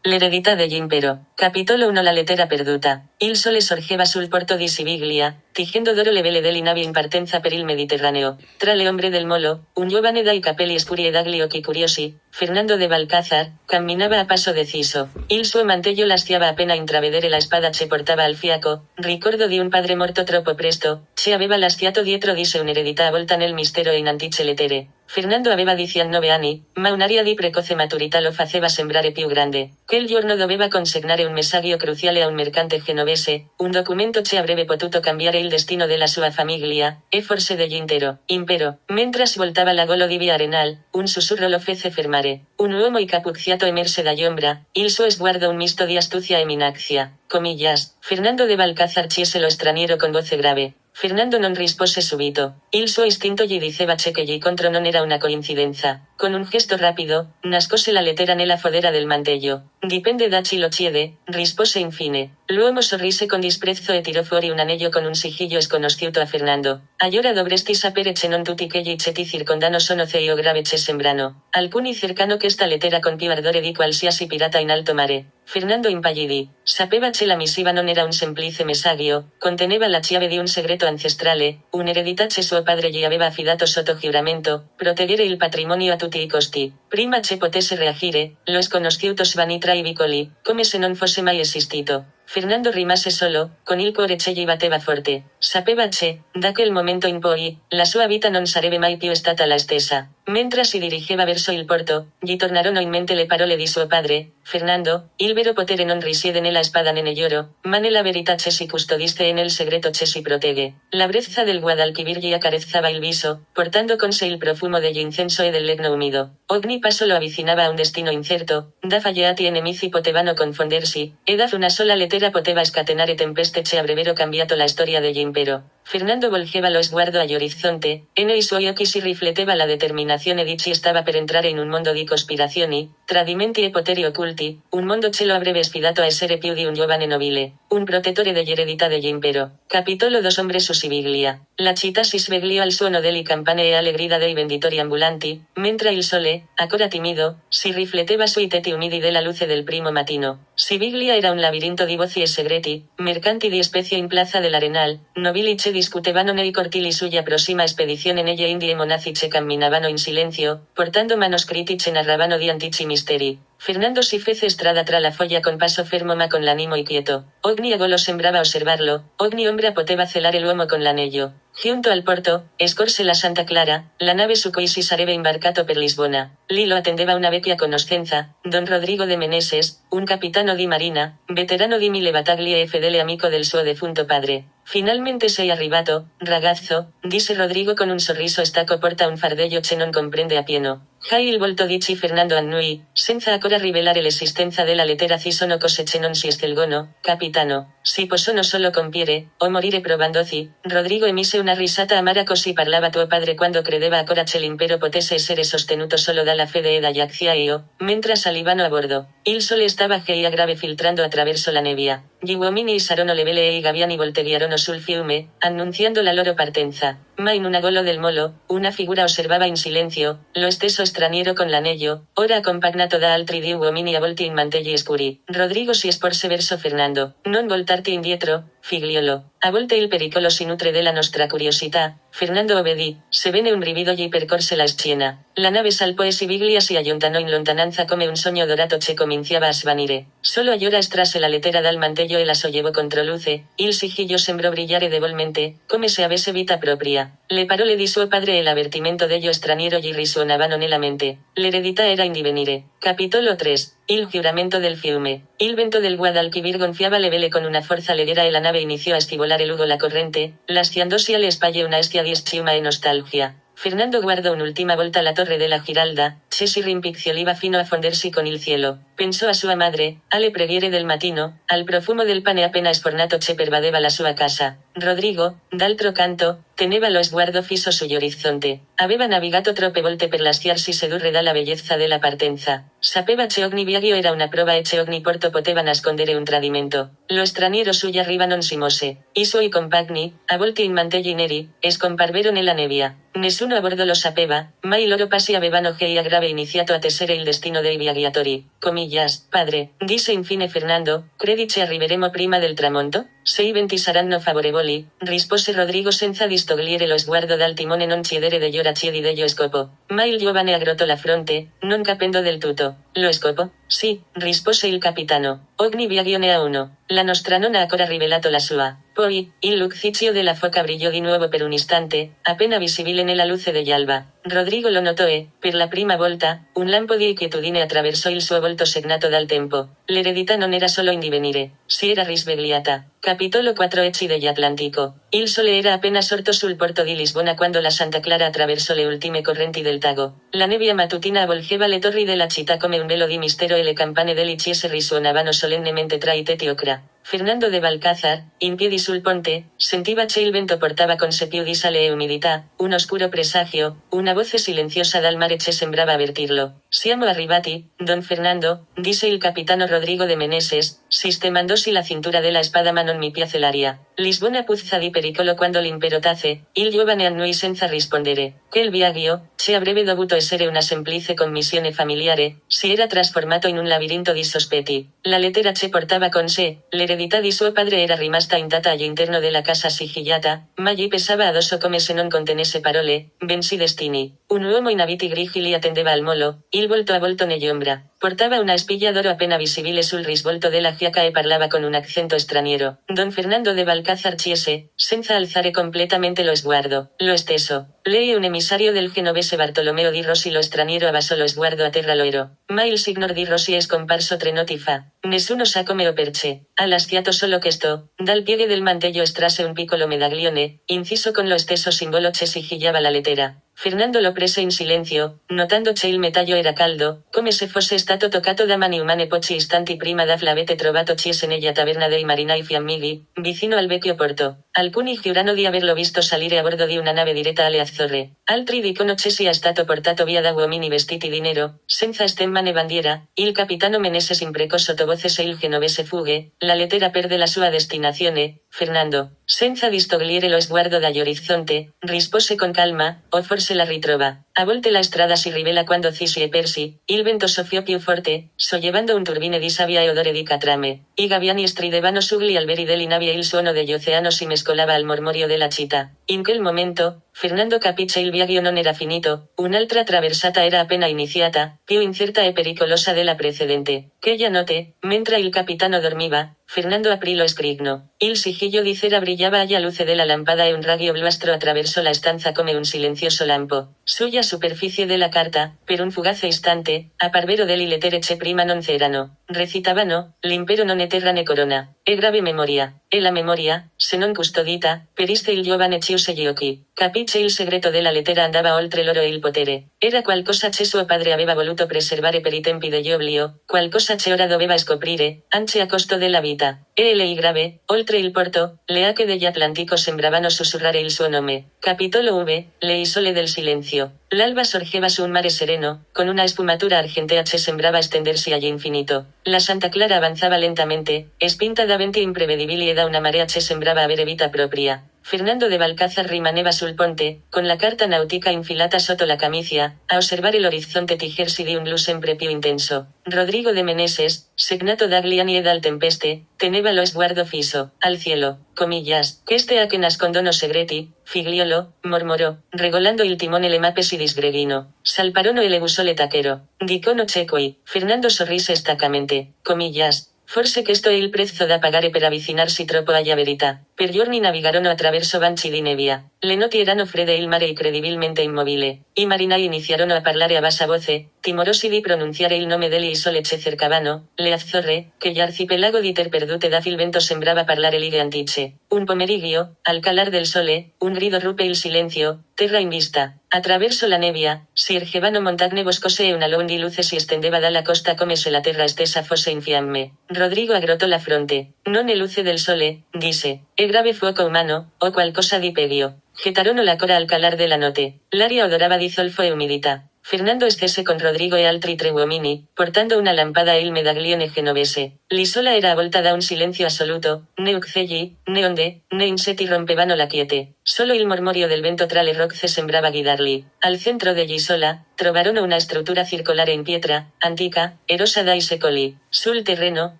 L'eredità de Gimpero. Capitolo 1 La lettera perduta. Il sole sorgeva sul porto di Siviglia, tingendo d'oro le vele dell'inavie in partenza per il Mediterraneo. Tra le ombre del molo, un giovane dai capelli scuri e dagli occhi curiosi, Fernando de Balcázar, camminava a passo deciso. Il suo mantello lasciava appena intravedere la spada che portava al fiaco, ricordo di un padre morto troppo presto, che aveva lasciato dietro di sé un'eredità avvolta nel mistero e in antiche lettere. Fernando aveva 19 anni, ma un'aria di precoce maturità lo faceva sembrare più grande. Quel giorno doveva consegnare un messaggio cruciale a un mercante genovese, un documento che avrebbe potuto cambiare il destino della sua famiglia, e forse dell'intero impero. Mentre svoltava la golo di via Arenal, un sussurro lo fece fermare. Un uomo incappucciato emerse dall'ombra, il suo sguardo un misto di astuzia e minaccia. Comillas. Fernando de Balcázar chiese lo straniero con voce grave. Fernando non rispose subito. Il suo istinto gli diceva che l'incontro non era una coincidenza. Con un gesto rapido, nascose la lettera nella fodera del mantello. Dipende da chi lo chiede, rispose infine. L'uomo sorrise con disprezzo e tirò fuori un anello con un sigillo sconosciuto a Fernando. Allora dovresti sapere che non tutti quelli che ti circondano sono zio grave che sembrano. Alcuni cercano questa lettera con più ardore di qualsiasi pirata in alto mare. Fernando impallidì. Sapeva che la missiva non era un semplice messaggio, conteneva la chiave di un segreto ancestrale, un'eredità che suo padre gli aveva affidato sotto giuramento, proteggere il patrimonio a tutti i costi. Prima che potesse reagire, lo sconosciuto svanì tra i vicoli, come se non fosse mai esistito. Fernando rimase solo, con il cuore che gli batteva forte. Sapeva che, da quel momento in poi, la sua vita non sarebbe mai più stata la stessa. Mentre si dirigeva verso il porto, gli tornarono in mente le parole di suo padre. Fernando, il vero potere non risiede nella spada né nell'oro, ma nella verità che si custodisce e nel segreto che si protegge. La brezza del Guadalquivir gli accarezzava il viso, portando con sé il profumo dell'incenso e del legno umido. Ogni passo lo avvicinava a un destino incerto, da falleati e nemici potevano confondersi, e da una sola lettera poteva scatenare tempeste che avrebbero cambiato la storia dell'impero. Fernando volgeva lo sguardo all'orizzonte, e nei suoi occhi si rifletteva la determinazione di chi stava per entrare in un mondo di cospirazioni, tradimenti e poteri occulti, un mondo che lo avrebbe sfidato a essere più di un giovane nobile, un protettore dell'eredità dell'impero. Capitolo 2 Ombre su Siviglia. La città si svegliò al suono delle campane e alle grida dei venditori ambulanti, mentre il sole, ancora timido, si rifletteva sui tetti umidi della luce del primo mattino. Siviglia era un labirinto di voci e segreti, mercanti di spezie in Plaza dell'Arenal, nobili che discutevano nei cortili sulla prossima spedizione negli indi e monaci che camminavano in silenzio, portando manoscritti che narravano di antichi misteri. Fernando si fece strada tra la foglia con passo fermo ma con l'animo inquieto. Ogni agolo sembrava osservarlo, ogni ombra poteva celare l'uomo con l'anello. Giunto al porto, scorse la Santa Clara, la nave su cui si sarebbe imbarcato per Lisbona. Lì lo attendeva una vecchia conoscenza, don Rodrigo de Meneses, un capitano di marina, veterano di 1000 battaglie e fedele amico del suo defunto padre. Finalmente sei arrivato, ragazzo, disse Rodrigo con un sorriso stacco porta un fardello che non comprende appieno. Hai il volto dici Fernando annui, senza ancora rivelare l'esistenza della lettera ci sono cose che non si scelgono, capitano. Si possono solo compiere, o morire provandoci. Rodrigo emise una risata amara così parlava tuo padre quando credeva ancora che l'impero potesse essere sostenuto solo dalla fede e dagli acciaio, mentre salivano a bordo. Il sole stava che grave filtrando attraverso la nebbia. Gli uomini isarono le vele e i gabbiani volteggiarono sul fiume, annunziando la loro partenza. Ma in un angolo del molo, una figura osservava in silenzio, lo stesso straniero con l'anello, ora accompagnato da altri 10 uomini avvolti in mantelli scuri. Rodrigo si sporse verso Fernando. Non voltarti indietro, figliolo. A volte il pericolo si nutre della nostra curiosità. Fernando obbedì, sebbene un brivido gli percorse la schiena. La nave salpò e Siviglia si allontanò in lontananza come un sogno dorato che cominciava a svanire. Solo allora estrasse la lettera dal mantello e la sollevò contro luce. Il sigillo sembrò brillare debolmente, come se avesse vita propria. Le parole di suo padre e l'avvertimento dello straniero gli risuonavano nella mente. L'eredità era in divenire. Capitolo 3. Il giuramento del fiume. Il vento del Guadalquivir gonfiava le vele con una forza leggera e la nave iniziò a scivolare lungo la corrente, lasciandosi alle spalle una estia di schiuma e nostalgia. Fernando guardò un'ultima volta la torre della Giralda, che si rimpiccioliva fino a fondersi con il cielo. Pensò a sua madre, alle preghiere del mattino, al profumo del pane appena sfornato che pervadeva la sua casa. Rodrigo, d'altro canto, teneva lo sguardo fisso sugli orizzonte. Aveva navigato troppe volte per lasciarsi sedurre dalla bellezza della partenza. Sapeva che ogni viaggio era una prova e che ogni porto poteva nascondere un tradimento. Lo straniero sugli arriva non si mosse. I suoi compagni, avvolti in mantelli neri, scomparvero nella nebbia. Nessuno a bordo lo sapeva, ma i loro passi avevano già grave iniziato a tessere il destino dei viaggiatori. Comillas, padre, disse infine Fernando, credi che arriveremo prima del tramonto? Se i venti saranno favorevoli, rispose Rodrigo senza distogliere lo sguardo dal timone non chiedere de Lloracie di dello scopo. Ma il giovane aggrottò la fronte, non capendo del tutto. Lo scopo? Sì, rispose il capitano. Ogni viaggio ne ha uno. La nostra non ha ancora rivelato la sua. Poi, il luccichio della foca brillò di nuovo per un istante, appena visibile nella luce degli alba. Rodrigo lo notò e, per la prima volta, un lampo di inquietudine attraversò il suo volto segnato dal tempo. L'eredità non era solo in divenire, si era risvegliata. Capitolo 4 Ecci degli Atlantico. Il sole era appena sorto sul porto di Lisbona quando la Santa Clara attraversò le ultime correnti del Tago. La nebbia mattutina avvolgeva le torri della città come un velo di mistero e le campane delle chiese risuonavano solennemente tra i tetti ocra. Fernando de Balcázar, in piedi sul ponte, sentiva che il vento portava con sé più di sale e umidità, un oscuro presagio, una voce silenziosa dal mare che sembrava avvertirlo. Siamo arrivati, don Fernando, disse il capitano Rodrigo de Meneses, sistemandosi la cintura della spada ma non mi piace l'aria. Lisbona puzza di pericolo quando l'impero tace, il giovane annui senza rispondere. Che il viaggio, che avrebbe dovuto essere una semplice commissione familiare, si era trasformato in un labirinto di sospetti. La lettera che portava con sé, l'eredità di suo padre era rimasta intatta all'interno della casa sigillata, ma gli pesava addosso come se non contenesse parole, bensì destini. Un uomo in abiti grigi li attendeva al molo, il volto a volto nell'ombra. Portava una spilla d'oro appena visibile sul risvolto della giacca e parlava con un accento straniero. Don Fernando de Balcázar chiese, senza alzare completamente lo sguardo. Lo stesso. Lei è un emissario del genovese Bartolomeo di Rossi. Lo straniero abbassò lo sguardo a terra loiro. Ma il signor di Rossi è scomparso 3 notti fa. Nessuno sa come o perché. Ha lasciato solo questo. Dal piede del mantello estrasse un piccolo medaglione, inciso con lo stesso simbolo che sigillava la lettera. Fernando lo prese in silenzio, notando che il metallo era caldo, come se fosse stato toccato da mani umane pochi istanti prima d'avete trovato chiese nella taverna dei marinai fiammighi, vicino al vecchio porto. Alcuni giurano di averlo visto salire a bordo di una nave diretta alle Azzorre. Altri dicono che sia stato portato via da uomini vestiti di nero, senza stemma né bandiera. Il capitano Meneses imprecò sottovoce se il genovese fughe, la lettera perde la sua destinazione. Fernando, senza distogliere lo sguardo dall'orizzonte, rispose con calma, o forse la ritrova. A volte la strada si rivela quando si è persi, il vento soffiò più forte, sollevando un turbine di sabbia e odore di catrame. I gabbiani stridevano sugli alberi delle navi e il suono degli oceano si mescolava al mormorio della città. In quel momento, Fernando capì che il viaggio non era finito, un'altra traversata era appena iniziata, più incerta e pericolosa della precedente. Quella notte, mentre il capitano dormiva, Fernando aprì lo scrigno. Il sigillo di cera brillava alla luce della lampada e un raggio bluastro attraversò la stanza come un silenzioso lampo. Sulla superficie della carta, per un fugaz istante, apparvero delle lettere che prima non c'erano. Recitavano, l'impero non è terra né corona. È grave memoria. E la memoria, se non custodita, periste il giovane chiuse gli occhi. Capì che il segreto della lettera andava oltre l'oro e il potere. Era qualcosa che suo padre aveva voluto preservare per i tempi degli oblio, qualcosa che ora doveva scoprire, anche a costo della vita. E lei grave, oltre il porto, le acque degli Atlantico sembravano sussurrare il suo nome. Capitolo V, le isole del silenzio. L'alba sorgeva su un mare sereno, con una sfumatura argentea che sembrava estendersi all'infinito. La Santa Clara avanzava lentamente, spinta da venti imprevedibili e da una marea che sembrava avere vita propria. Fernando de Balcázar rimaneva sul ponte, con la carta nautica infilata sotto la camicia, a osservare l'orizzonte tigersi di un blu sempre più intenso. Rodrigo de Meneses, segnato dagli e dal tempeste, teneva lo sguardo fisso, al cielo. Comillas, queste a che nascondono segreti, figliolo, mormorò, regolando il timone le mappe si disgreghino. Salparono e le busò le taquero. Dicono cecoi. Fernando sorrise staccamente. Comillas. Forse questo è il prezzo da pagare per avvicinarsi troppo alla verità. Per giorni navigarono attraverso banchi di nebbia. Le notti erano fredde e il mare incredibilmente immobile. I marinai iniziarono a parlare a bassa voce, timorosi di pronunciare il nome delle isole che cercavano, le Azzorre, che l'arcipelago di ter perdute da il vento sembrava parlare lighe antiche. Un pomeriggio, al calar del sole, un grido ruppe il silenzio, terra in vista. Attraverso la nebbia, si ergevano montagne boscose e una longa luce si estendeva dalla costa come se la terra stessa fosse in fiamme. Rodrigo aggrottò la fronte. Non è luce del sole, disse. e grave fuoco umano, o qualcosa di peggio. Getarono la cora al calar de la notte. L'aria odorava di zolfo e umidità. Fernando scese con Rodrigo e altri tre uomini, portando una lampada e il medaglione genovese. L'isola era avvolta da un silenzio assoluto, né uccelli, né onde, né insetti rompevano la quiete. Solo il mormorio del vento tra le rocce sembrava guidarli. Al centro dell'isola, trovarono una struttura circolare in pietra, antica, erosa dai secoli. Sul terreno,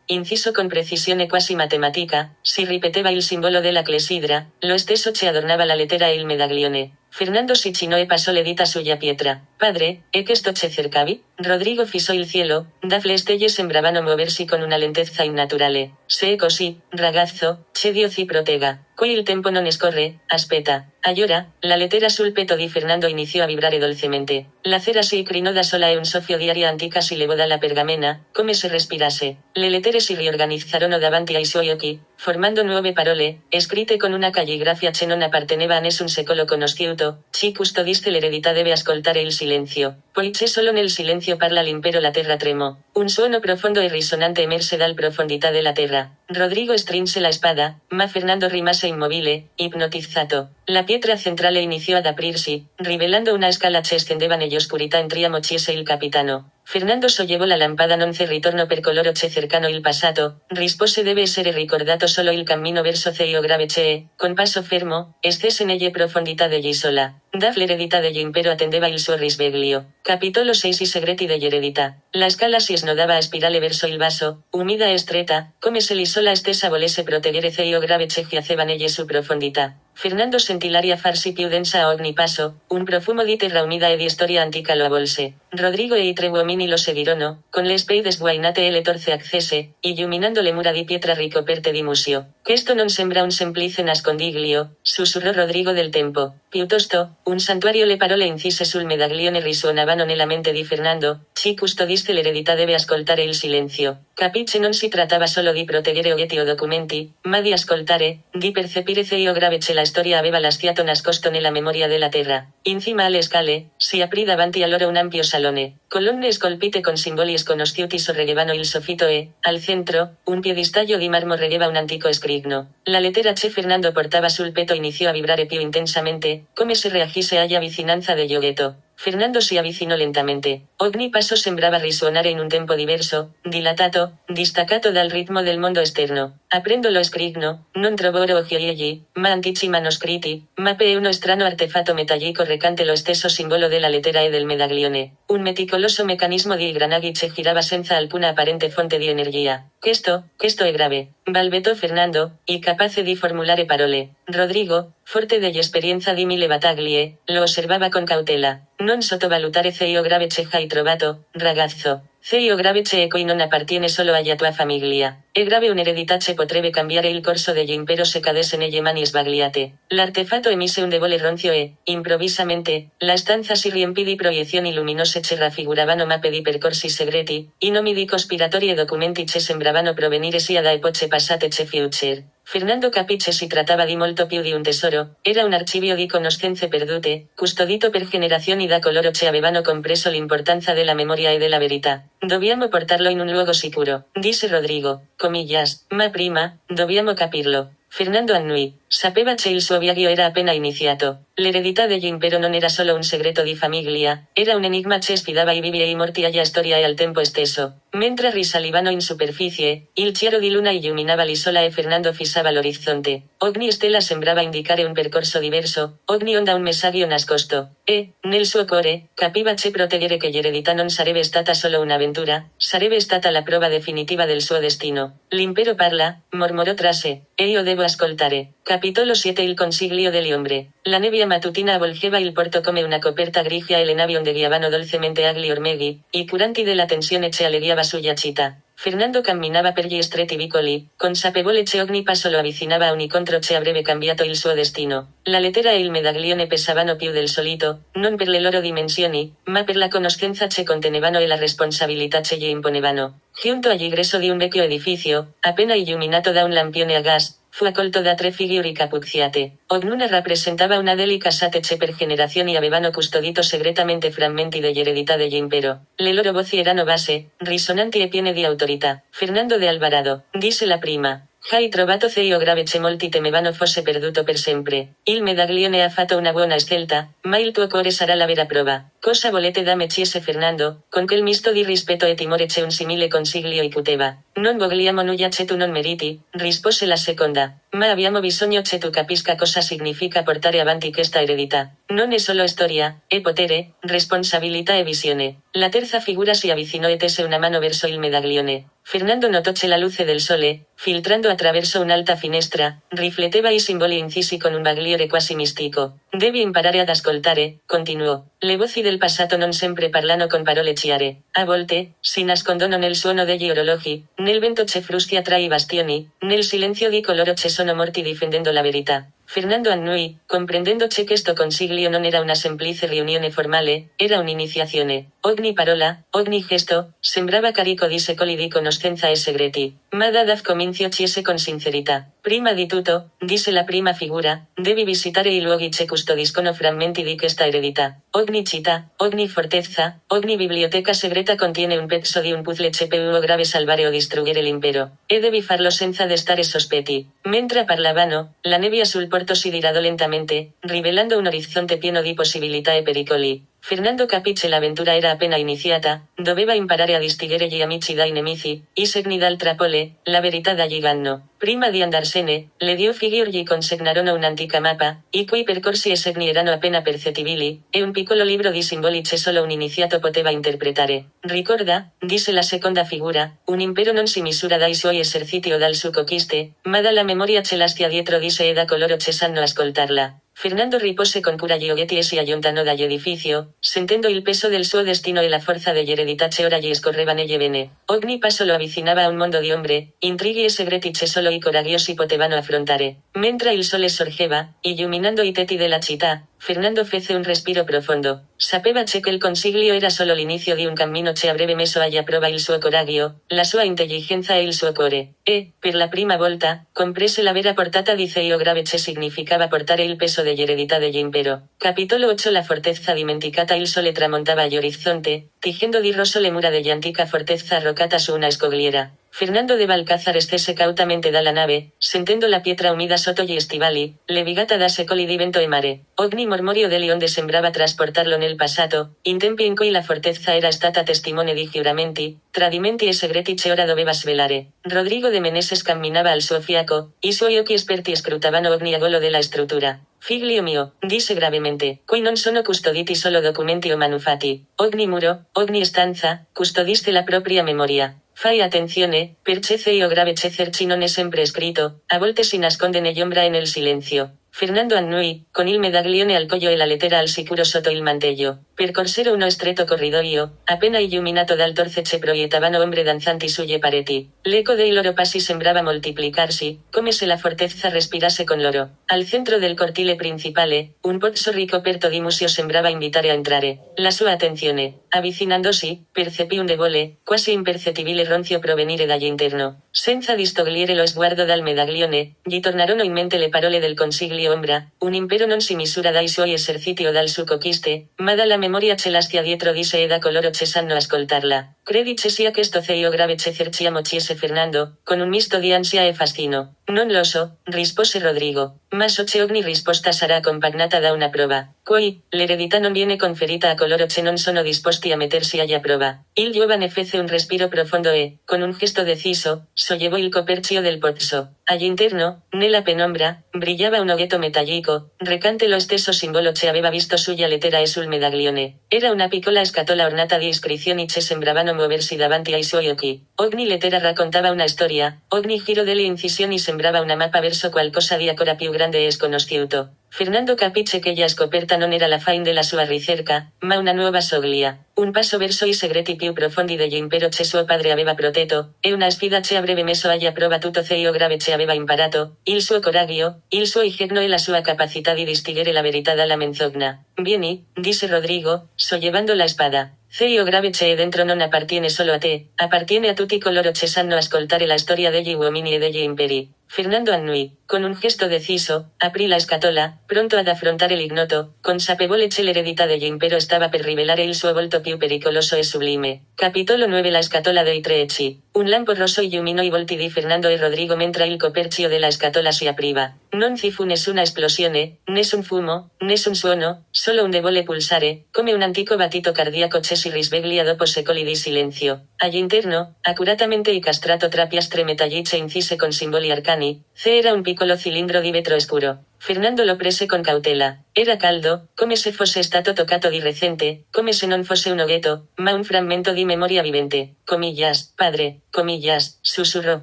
inciso con precisione quasi matematica, si ripeteva il simbolo della clessidra, lo stesso che adornava la lettera e il medaglione. Fernando si chinò e pasó le dita sulla pietra. Padre, è che sto che cercavi? Rodrigo fissò il cielo, da le stelle sembravano muoversi con una lentezza innaturale. Se è così, ragazzo, che Dio ci protega. Qui il tempo non scorre, aspetta. Allora, la lettera sul petto di Fernando iniziò a vibrare dolcemente. La cera si incrinò da sola e un soffio di aria antica si levò dalla pergamena, come se respirasse. Le lettere si riorganizzarono davanti ai suoi occhi, formando nuove parole, scritte con una calligrafia che non apparteneva a nessun secolo conosciuto. Chi custodisce l'eredità deve ascoltare il silenzio. Poiché solo nel silenzio parla l'impero la terra tremò. Un suono profondo e risonante emerse dal profondità della terra. Rodrigo strinse la spada, ma Fernando rimase immobile, ipnotizzato. La pietra centrale iniziò ad aprirsi, rivelando una scala che scendeva nell'oscurità in triamo chiese il capitano. Fernando sollevò la lampada non c'è ritorno per coloro che cercano il passato, rispose deve essere ricordato solo il cammino verso Ceio grave che, con passo fermo, scese nelle profondità dell'isola. Da l'eredità dell'impero attendeva il suo risveglio. Capitolo 6 I segreti dell'eredità. La scala si snodava a spirale verso il basso, umida e stretta, come se l'isola stessa volesse proteggere Ceio grave che giaceva nelle sue profondità. Fernando sentì l'aria farsi più densa a ogni passo, un profumo di terra umida e di storia antica lo avvolse. Rodrigo e i tre uomini lo seguirono, con le spade sguainate e le torce accese, illuminando le mura di pietra ricoperte di musio. Questo non sembra un semplice nascondiglio, sussurrò Rodrigo del tempo. Piuttosto, un santuario. Le parole incise sul medaglione risuonavano nella mente di Fernando. Chi custodisce l'eredità deve ascoltare il silenzio. Capisce non si trattava solo di proteggere oggetti o documenti, ma di ascoltare, di percepire Ceio grave che la storia aveva lasciato nascosto nella memoria della terra. In cima alle scale, si aprì davanti a loro un ampio salone. Colonne scolpite con simboli sconosciuti sorreggevano il soffitto e, al centro, un piedistallo di marmo reggeva un antico scrigno. La lettera che Fernando portava sul petto iniziò a vibrare più intensamente, come se reagisse alla vicinanza del oggetto. Fernando si avvicinò lentamente. Ogni passo sembrava risuonare in un tempo diverso, dilatato, distaccato dal ritmo del mondo esterno. Aprendo lo scrigno, non trovò oro o gioielli, ma antichi manoscritti, mappe e uno strano artefatto metallico recante lo stesso simbolo della lettera e del medaglione. Un meticoloso meccanismo di ingranaggi che girava senza alcuna apparente fonte di energia. Questo è grave, balbettò Fernando, incapace di formulare parole. Rodrigo, forte dell'esperienza di mille battaglie, lo osservava con cautela. Non sottovalutare Ceio grave che hai trovato, ragazzo. Ceio grave che qui non appartiene solo alla tua famiglia. È grave un'eredità che potrebbe cambiare il corso dell'impero se cadesse nelle mani sbagliate. L'artefatto emise un debole ronzio e, improvvisamente, la stanza si riempì di proiezioni luminose che raffiguravano mappe di percorsi segreti, i nomi di cospiratori e documenti che sembravano provenire sia da epoche passate che future. Fernando capì che si trattava di molto più di un tesoro, era un archivio di conoscenze perdute, custodito per generazioni da coloro che avevano compreso l'importanza della memoria e della verità. Dobbiamo portarlo in un luogo sicuro, disse Rodrigo, comillas, ma prima, dobbiamo capirlo. Fernando annui. Sapeva che il suo viaggio era appena iniziato. L'eredità dell'impero non era solo un segreto di famiglia, era un enigma che sfidava i vivi e i morti alla storia e al tempo stesso. Mentre risalivano in superficie, il chiaro di luna illuminava l'isola e Fernando fissava l'orizzonte. Ogni stella sembrava indicare un percorso diverso, ogni onda un messaggio nascosto. E, nel suo cuore, capiva che proteggere quell'eredità non sarebbe stata solo un'avventura, sarebbe stata la prova definitiva del suo destino. L'impero parla, mormorò tra sé, e io devo ascoltare. Capitolo 7 Il consiglio dell'ombre. La nebbia mattutina avvolgeva il porto come una coperta grigia e le navi ondeggiavano dolcemente agli ormeggi, i curanti della tensione che alleghiava sulla città. Fernando camminava per gli stretti vicoli, consapevole che ogni passo lo avvicinava a un incontro che avrebbe cambiato il suo destino. La lettera e il medaglione pesavano più del solito, non per le loro dimensioni, ma per la conoscenza che contenevano e la responsabilità che gli imponevano. Giunto all'ingresso di un vecchio edificio, appena illuminato da un lampione a gas, fu accolto da tre figure cappucciate. Ognuna rappresentava una delle casate che per generazioni avevano custodito segretamente frammenti dell'eredità dell'impero. Le loro voci erano basse, risonanti e piene di autorità. Fernando de Alvarado, disse la prima. Hai trovato io gravece molti temevano fosse perduto per sempre. Il medaglione ha fatto una buona scelta, ma il tuo cuore sarà la vera prova. Cosa volete da me chiese Fernando, con quel misto di rispetto e timore c'è un simile consiglio icuteva. Non vogliamo nulla che tu non meriti, rispose la seconda. Ma abbiamo bisogno che tu capisca cosa significa portare avanti questa eredità. Non è solo storia, è potere, responsabilità e visione. La terza figura si avvicinò e tese una mano verso il medaglione. Fernando notò che la luce del sole, filtrando attraverso un'alta finestra, rifletteva i simboli incisi con un bagliore quasi mistico. Devi imparare ad ascoltare, continuò. Le voci del passato non sempre parlano con parole chiare. A volte, si nascondono nel suono degli orologi, nel vento che fruschia tra i bastioni, nel silenzio di coloro che sono morti difendendo la verità. Fernando annui, comprendendo che questo consiglio non era una semplice riunione formale, era un'iniziazione. Ogni parola, ogni gesto, sembrava carico di secoli di conoscenza e segreti. Ma dad comincio chiese con sincerità. Prima di tutto, disse la prima figura, devi visitare i luoghi che custodiscono frammenti di questa eredità. Ogni città, ogni fortezza, ogni biblioteca segreta contiene un pezzo di un puzzle che può grave salvare o distruggere l'impero. E devi farlo senza destare sospetti. Mentre parlavano, la nebbia sul porto si diradò lentamente, rivelando un orizzonte pieno di possibilità e pericoli. Fernando capì che l'avventura era appena iniziata, doveva imparare a distinguere gli amici dai nemici, i segni d'altra pole, la verità dagli ganno. Prima di andarsene, le dio figure gli consegnarono un'antica mappa, i cui percorsi e segni erano appena percettibili, e un piccolo libro di simboli che solo un iniziato poteva interpretare. Ricorda, disse la seconda figura, un impero non si misura dai suoi eserciti o dal suo conquiste, ma dalla memoria ce lascia dietro disse e da coloro che sanno ascoltarla. Fernando ripose con cura gli oggetti e si allontanò dall'edificio, sentendo il peso del suo destino e la forza dell'eredità che ora gli scorreva negli vene. Ogni passo lo avvicinava a un mondo di ombre, intrighi e segreti che solo i coraggiosi potevano affrontare. Mentre il sole sorgeva, illuminando i tetti della città, Fernando fece un respiro profondo. Sapeva che quel consiglio era solo l'inizio di un cammino che avrebbe messo alla prova il suo coraggio, la sua intelligenza e il suo cuore. E, per la prima volta, comprese la vera portata di io grave che significava portare il peso dell'eredità dell'impero. Capitolo 8 La fortezza dimenticata il sole tramontava all'orizzonte, tingendo di rosso le mura dell'antica fortezza arroccata su una scogliera. Fernando de Balcázar stese cautamente dalla nave, sentendo la pietra umida sotto gli stivali, levigata da secoli di vento e mare. Ogni mormorio delle onde sembrava trasportarlo nel passato, in tempi in cui la fortezza era stata testimone di giuramenti, tradimenti e segreti che ora doveva svelare. Rodrigo de Meneses camminava al suo fianco, i suoi occhi esperti scrutavano ogni angolo della struttura. Figlio mio, disse gravemente, qui non sono custoditi solo documenti o manufatti. Ogni muro, ogni stanza, custodisce la propria memoria. Fai attenzione, perché io grave che cerci non è sempre scritto, a volte si nasconde nell'ombra e nel silenzio. Fernando annui, con il medaglione al collo e la lettera al sicuro sotto il mantello. Percorsero uno stretto corridoio, appena illuminato dal torce che proiettavano ombre danzanti sulle pareti. L'eco dei loro passi sembrava moltiplicarsi, come se la fortezza respirasse con loro. Al centro del cortile principale, un pozzo ricoperto di museo sembrava invitare a entrare. La sua attenzione, avvicinandosi, percepì un debole, quasi impercettibile ronzio provenire dall'interno. Senza distogliere lo sguardo dal medaglione, gli tornarono in mente le parole del consiglio ombra, un impero non si misura dai suoi eserciti o dal suo conquiste, ma dalla memoria ce lascia dietro disse e da coloro che sanno ascoltarla. Credi che sia questo io grave che cerchiamo chiese Fernando, con un misto di ansia e fascino. Non lo so, rispose Rodrigo, ma so che ogni risposta sarà accompagnata da una prova. Qui, l'eredità non viene conferita a coloro che non sono disposti a mettersi alla prova. Il giovane fece un respiro profondo e, con un gesto deciso, sollevò il coperchio del pozzo. All'interno, nella penombra, brillava un oggetto metallico, recante lo stesso simbolo che aveva visto sulla lettera e sul medaglione. Era una piccola scatola ornata di iscrizioni che sembravano muoversi davanti ai suoi occhi. Ogni lettera raccontava una storia, ogni giro delle incisioni sembrava una mappa verso qualcosa di ancora più grande e sconosciuto. Fernando capice che la scoperta non era la fine della sua ricerca, ma una nuova soglia. Un passo verso i segreti più profondi dell'impero che suo padre aveva protetto, e una sfida che avrebbe messo alla prova tutto io grave che aveva imparato, il suo coraggio, il suo ingenio e la sua capacità di distinguere la verità dalla menzogna. Vieni, disse Rodrigo, sollevando la spada. Io grave che dentro non appartiene solo a te, appartiene a tutti coloro che sanno ascoltare la storia degli uomini e degli imperi. Fernando annui, con un gesto deciso, aprì la scatola, pronto ad affrontare l'ignoto, consapevole che l'eredità dell'impero stava per rivelare il suo volto più pericoloso e sublime. Capitolo 9 La scatola dei tre ecci. un lampo rosso illumino i volti di Fernando e Rodrigo mentre il coperchio della scatola si apriva. Non ci fu nessuna esplosione, nessun fumo, nessun suono, solo un debole pulsare, come un antico battito cardiaco che si risveglia dopo secoli di silenzio. All'interno, accuratamente incastrato tra piastre metalliche incise con simboli arcani, era un piccolo cilindro di vetro scuro. Fernando lo prese con cautela. Era caldo, come se fosse stato toccato di recente, come se non fosse un oggetto, ma un frammento di memoria vivente. Comillas, padre, comillas, susurrò.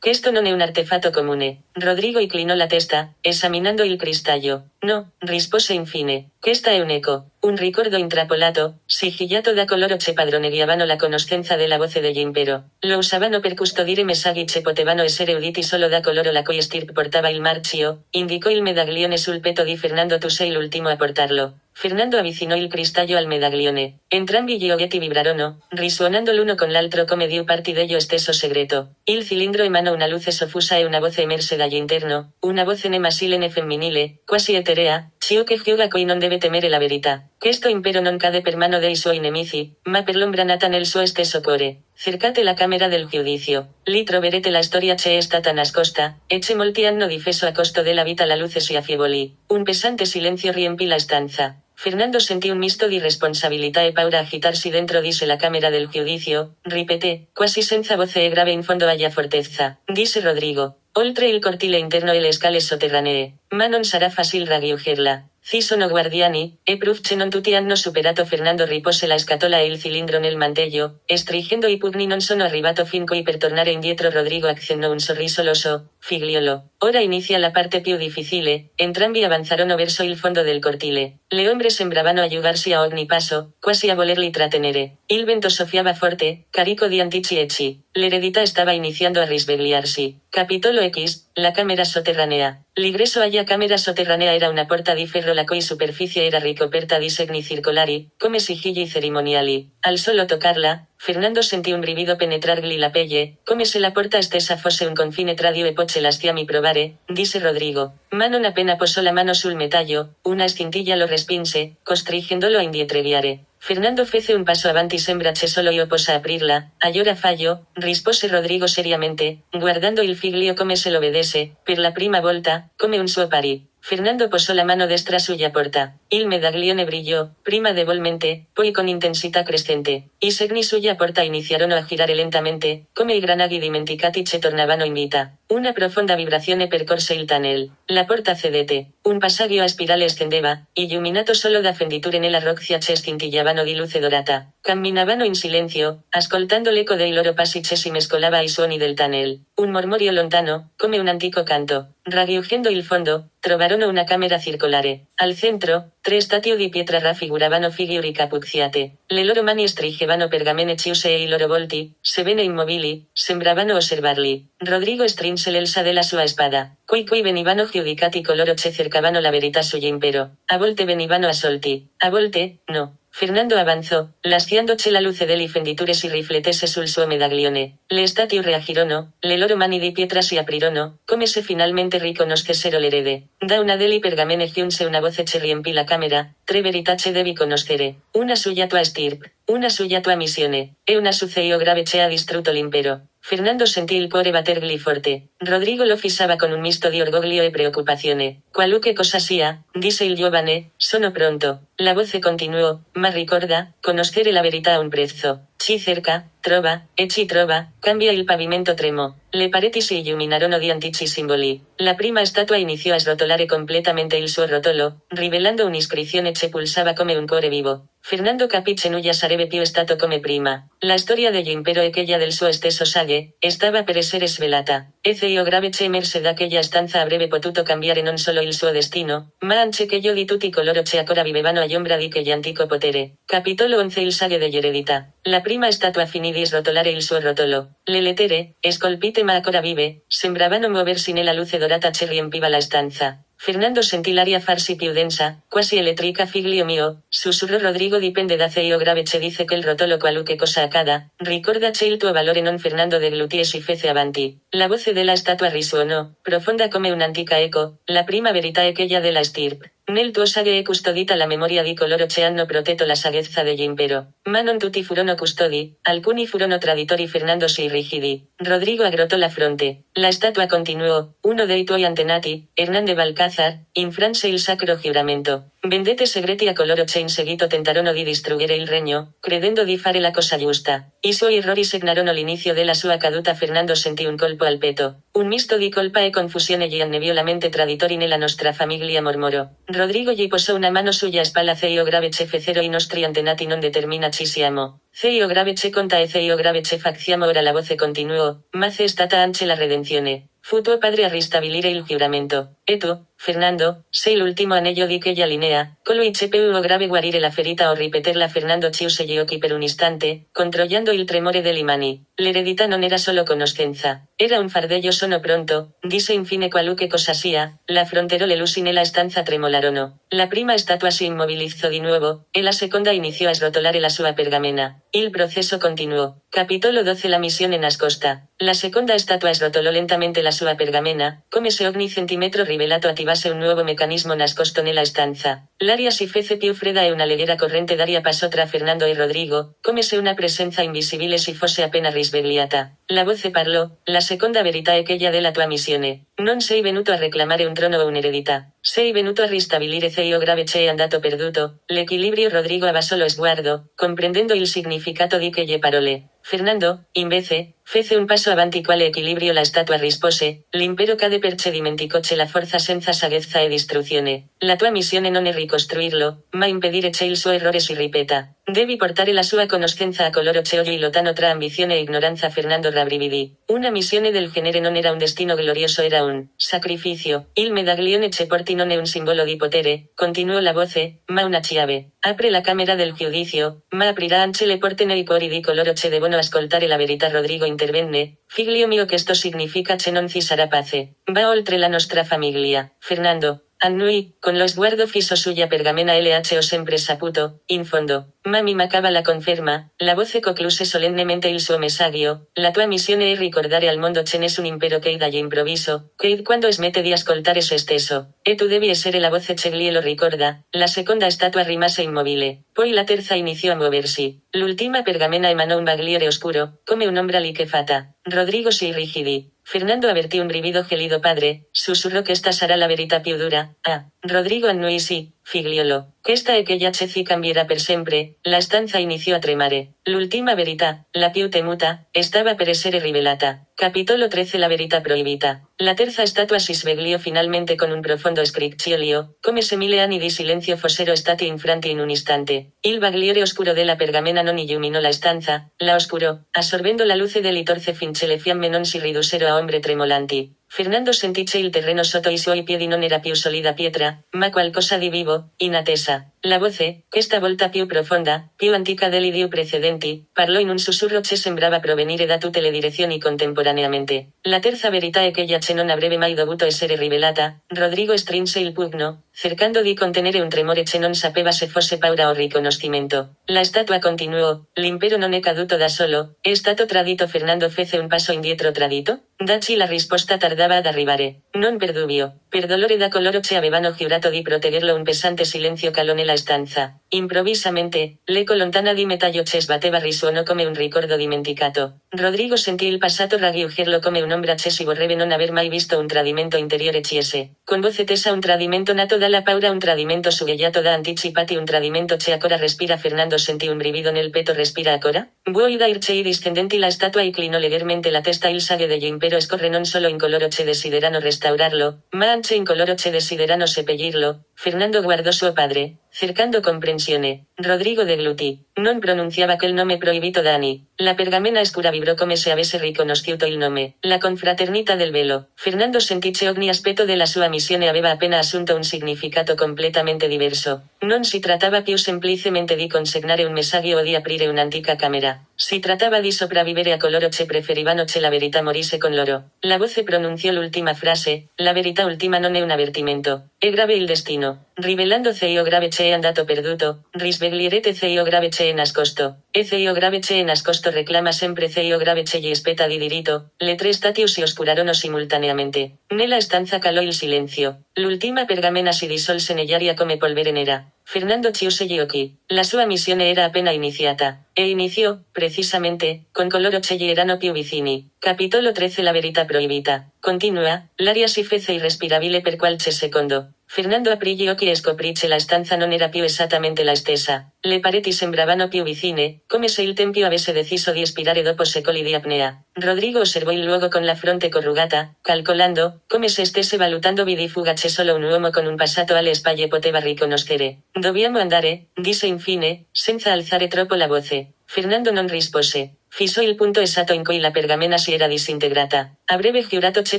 Questo non è un artefatto comune. Rodrigo inclinò la testa, esaminando il cristallo. No, rispose infine. Questa è un eco, un ricordo intrapolato, sigillato da coloro che padroneggiavano la conoscenza della voce degli impero. Lo usavano per custodire messaggi che potevano essere uditi solo da coloro la cui stirpe portava il marchio, indicò il medaglione sul petto di Fernando. Tu sei l'ultimo a portarlo. Fernando avvicinò il cristallo al medaglione. Entrambi gli oggetti vibrarono, risuonando l'uno con l'altro come dio parti dello stesso segreto. Il cilindro emanò una luce soffusa e una voce emerse dall'interno, una voce maschile e femminile, quasi eterea, ciò che giuga coi non deve temere la verità. Questo impero non cade per mano dei suoi nemici, ma per l'ombra nata nel suo stesso cuore. Cercate la camera del giudizio. Lì troverete la storia che è stata nascosta, e che molti hanno difeso a costo della vita. La luce si affievolì. Un pesante silenzio riempì la stanza. Fernando sentì un misto di responsabilità e paura agitarsi dentro di sé. La camera del giudizio, ripeté, quasi senza voce e grave in fondo alla fortezza, disse Rodrigo. Oltre il cortile interno e le scale sotterranee, ma non sarà facile raggiungerla. Ci sono guardiani, e proof che non tutti hanno superato. Fernando ripose la scatola e il cilindro nel mantello, stringendo i pugni. Non sono arrivato fin qui per tornare indietro. Rodrigo accennò un sorriso loso. Figliolo. Ora inizia la parte più difficile. Entrambi avanzarono verso il fondo del cortile. Le ombre sembravano aiutarsi a ogni passo, quasi a volerli trattenere. Il vento soffiava forte, carico di antici ecchi. L'eredità stava iniziando a risvegliarsi. Capitolo X, la camera sotterranea. L'ingresso alla camera sotterranea era una porta di ferro la cui superficie era ricoperta di segni circolari, come sigilli cerimoniali. Al solo toccarla, Fernando sentì un brivido penetrargli la pelle, come se la porta stessa fosse un confine tra Dio e poche lasciami provare, disse Rodrigo. Ma non appena posò la mano sul metallo, una scintilla lo respinse, costringendolo a indietreggiare. Fernando fece un passo avanti. Sembra che solo io possa aprirla. Allora fallo, rispose Rodrigo seriamente, guardando il figlio come se lo vedesse, per la prima volta, come un suo pari. Fernando posò la mano destra sulla porta. Il medaglione brillò, prima debolmente, poi con intensità crescente. I segni sulla porta iniziarono a girare lentamente, come i granagli dimenticati che tornavano in vita. Una profonda vibrazione percorse il tunnel. La porta cedette. Un passaggio a spirale scendeva, illuminato solo da fenditure nella roccia che scintillavano di luce dorata. Camminavano in silenzio, ascoltando l'eco dei loro passi che si mescolava ai suoni del tunnel. Un mormorio lontano, come un antico canto. Raggiungendo il fondo, trovarono una camera circolare. Al centro, tre statue di pietra raffiguravano figure capucciate. Le loro mani stringevano pergamene chiuse e i loro volti, sebbene immobili, sembravano osservarli. Rodrigo strinse l'elsa della sua spada. Qui venivano giudicati coloro che cercavano la verità sull'impero. A volte venivano assolti, a volte, no. Fernando avanzò, lasciandoci la luce delle fenditure si riflettesse sul suo medaglione. Le statue reagirono, le loro mani di pietra si aprirono, come se finalmente riconoscessero l'erede. Da una delle pergamene giunse una voce che riempì la camera. Tre verità che devi conoscere. Una sulla tua stirpe, una sulla tua missione, e una su io grave che ha distrutto l'impero. Fernando sentì il cuore battergli forte. Rodrigo lo fissava con un misto di orgoglio e preoccupazione. Qualunque cosa sia, disse il giovane, sono pronto. La voce continuò, ma ricorda, conoscere la verità a un prezzo. Ci cerca, trova, e ci trova, cambia il pavimento tremò. Le pareti si illuminarono di antici simboli. La prima statua iniziò a srotolare completamente il suo rotolo, rivelando un'iscrizione che pulsava come un cuore vivo. Fernando capì che nulla sarebbe più stato come prima. La storia dell'impero e quella del suo stesso sale, stava per essere svelata. E io grave che emerse da quella stanza avrebbe potuto cambiare non solo il suo destino, ma anche quello di tutti coloro che ancora vivevano all'ombra di quell'antico potere. Capitolo 11. Il sale dell'eredità. La prima statua finì di srotolare il suo rotolo. Le lettere, scolpite ma ancora vive, sembravano muoversi nella luce dorata che riempiva la stanza. Fernando sentì l'aria farsi più densa, quasi elettrica. Figlio mio, sussurrò Rodrigo. Dipende da io grave che dice che il rotolo qualunque cosa accada, ricorda che il tuo valore. Non. Fernando deglutì e si fece avanti. La voce della statua risuonò, profonda come un'antica eco. La prima verità è quella della stirpe. Nel tuo sale è custodita la memoria di coloro che hanno protetto la saggezza dell'impero. Ma non tutti furono custodi, alcuni furono traditori. Fernando si irrigidì. Rodrigo agrotó la fronte. La estatua continuó, uno dei tuoi antenati, Hernán de Balcázar, in France il sacro giuramento. Vendete segreti a coloro che in seguito tentarono di distruggere il regno, credendo di fare la cosa giusta. I suoi errori segnarono l'inizio della sua caduta. Fernando sentì un colpo al petto. Un misto di colpa e confusione gli anneviò la mente. Traditori nella nostra famiglia, mormorò. Rodrigo gli posò una mano sulla spalla. Zio grave ce fecero i nostri antenati non determina ci siamo. Zio grave ce conta e zio grave ce facciamo ora. La voce continuò, ma c'è stata anche la redenzione. Fu tuo padre a ristabilire il giuramento. E tu, Fernando, sei l'ultimo anello di quella linea. Colui che può grave guarire la ferita o ripeterla. Fernando chiuse gli occhi per un istante, controllando il tremore delle mani. L'eredità non era solo conoscenza. Era un fardello. Sono pronto, disse infine qualunque cosa sia. La frontera le luci nella stanza tremolarono. La prima estatua si immobilizzò di nuovo, e la seconda iniziò a srotolare la sua pergamena. Il processo continuò. Capitolo 12. La missione nascosta. La seconda estatua srotolò lentamente la sua pergamena, come se ogni centimetro rivelato attivasse un nuovo meccanismo nascosto nella stanza. L'aria si fece più fredda e una leggera corrente d'aria passò tra Fernando e Rodrigo, come se una presenza invisibile si fosse appena risvegliata. La voce parlò, la seconda verità è quella della tua missione. Non sei venuto a reclamare un trono o un'eredità. Sei venuto a ristabilire zio grave ce è andato perduto. L'equilibrio. Rodrigo abbassò lo sguardo, comprendendo il significato di quelle parole. Fernando, invece, fece un passo avanti. Quale equilibrio? La statua rispose, l'impero cade perché dimenticò che la forza senza saggezza è distruzione. La tua missione non è ricostruirlo, ma impedire che il suo errore si ripeta. Devi portare la sua conoscenza a coloro che oggi lottano tra ambizione e ignoranza. Fernando rabbrividì. Una missione del genere non era un destino glorioso, era un sacrificio. Il medaglione che porti non è un simbolo di potere, continuò la voce, ma una chiave. Apre la camera del giudizio, ma aprirà anche le porte nei cuori di coloro che devono ascoltare la verità. Rodrigo intervenne. Figlio mio, questo significa che non ci sarà pace. Va oltre la nostra famiglia. Fernando, annui, con lo sguardo fisso sulla pergamena. LH ho sempre saputo, in fondo. Ma mi mancava la conferma. La voce concluse solennemente il suo messaggio. La tua missione è ricordare al mondo che nessun impero cade all'improvviso, cade quando smette di ascoltare se stesso. E tu devi essere la voce che glielo ricorda. La seconda statua rimase immobile. Poi la terza iniziò a muoversi. L'ultima pergamena emanò un bagliore oscuro, come un'ombra liquefata. Rodrigo si irrigidì. Fernando avvertì un brivido gelido. Padre, sussurrò, che esta sarà la verità più dura. Ah, Rodrigo annui. Sì, figliolo. Questa è quella che ci cambierà per sempre. La stanza iniziò a tremare. L'ultima verità, la più temuta, stava per essere rivelata. Capitolo 13. La verità proibita. La terza statua si svegliò finalmente con un profondo scricchiolio, come se 1000 anni di silenzio fossero stati infranti in un istante. Il bagliore oscuro della pergamena non illuminò la stanza, la oscurò, assorbendo la luce del torce finché le fiamme non si ridussero a ombre tremolanti. Fernando sentì che il terreno sotto i suoi piedi non era più solida pietra, ma qualcosa di vivo, in attesa. La voce, questa volta più profonda, più antica degli due precedenti, parlò in un sussurro che sembrava provenire da tutte le direzioni contemporaneamente. La terza verità è quella che non avrebbe mai dovuto essere rivelata. Rodrigo strinse il pugno, cercando di contenere un tremore che non sapeva se fosse paura o riconoscimento. La statua continuò. L'impero non è caduto da solo, è stato tradito. Fernando fece un passo indietro. Tradito? Daci la risposta tardava ad arrivare. Non per dubbio. Per dolore da coloro che avevano giurato di proteggerlo. Un pesante silenzio calò nella stanza. Improvvisamente, l'eco lontana di metallo che sbatteva risuonò come un ricordo dimenticato. Rodrigo sentì il passato raggiungerlo come un'ombra che si vorrebbe non aver mai visto un tradimento interiore chiese. Con voce tesa, un tradimento nato dalla paura, un tradimento suggellato da anticipati, un tradimento che ancora respira. Fernando sentì un brivido nel petto. Respira ancora? Vuoi darci i discendenti? La statua inclinò leggermente la testa. Il sangue degli impero scorre non solo in coloro che desiderano restaurarlo, ma anche in coloro che desiderano seppellirlo. Fernando guardò suo padre, cercando comprensione. Rodrigo deglutì. Non pronunciava quel nome proibito da anni. La pergamena scura vibrò come se avesse riconosciuto il nome. La confraternita del velo. Fernando sentì che ogni aspetto della sua missione aveva appena assunto un significato completamente diverso. Non si trattava più semplicemente di consegnare un messaggio o di aprire un'antica camera. Si trattava di sopravvivere a coloro che preferivano che la verità morisse con loro. La voce pronunziò l'ultima frase. La verità ultima non è un avvertimento. È grave il destino. Rivelando zio grave ce è andato perduto. Risveglierete zio grave ce è nascosto. E zio grave ce è nascosto reclama sempre zio grave ce gli spetta di diritto. Le tre statue si oscurarono simultaneamente. Nella stanza calò il silenzio. L'ultima pergamena si dissolse nell'aria come polvere nera. Fernando Chiusegioki. La sua missione era appena iniziata. E iniziò, precisamente, con coloro che gli erano più vicini. Capitolo 13 La verità proibita. Continua, l'aria si fece irrespirabile per qualche secondo. Fernando aprì gli occhi e scoprì che la stanza non era più esattamente la stessa. Le pareti sembravano più vicine, come se il tempio avesse deciso di espirare dopo secoli di apnea. Rodrigo osservò il luogo con la fronte corrugata, calcolando, come se stesse valutando vidi fuga che solo un uomo con un passato alle spalle poteva riconoscere. Dobbiamo andare, disse infine, senza alzare troppo la voce. Fernando non rispose. Fissò il punto esatto in cui la pergamena si era disintegrata. Avrebbe giurato che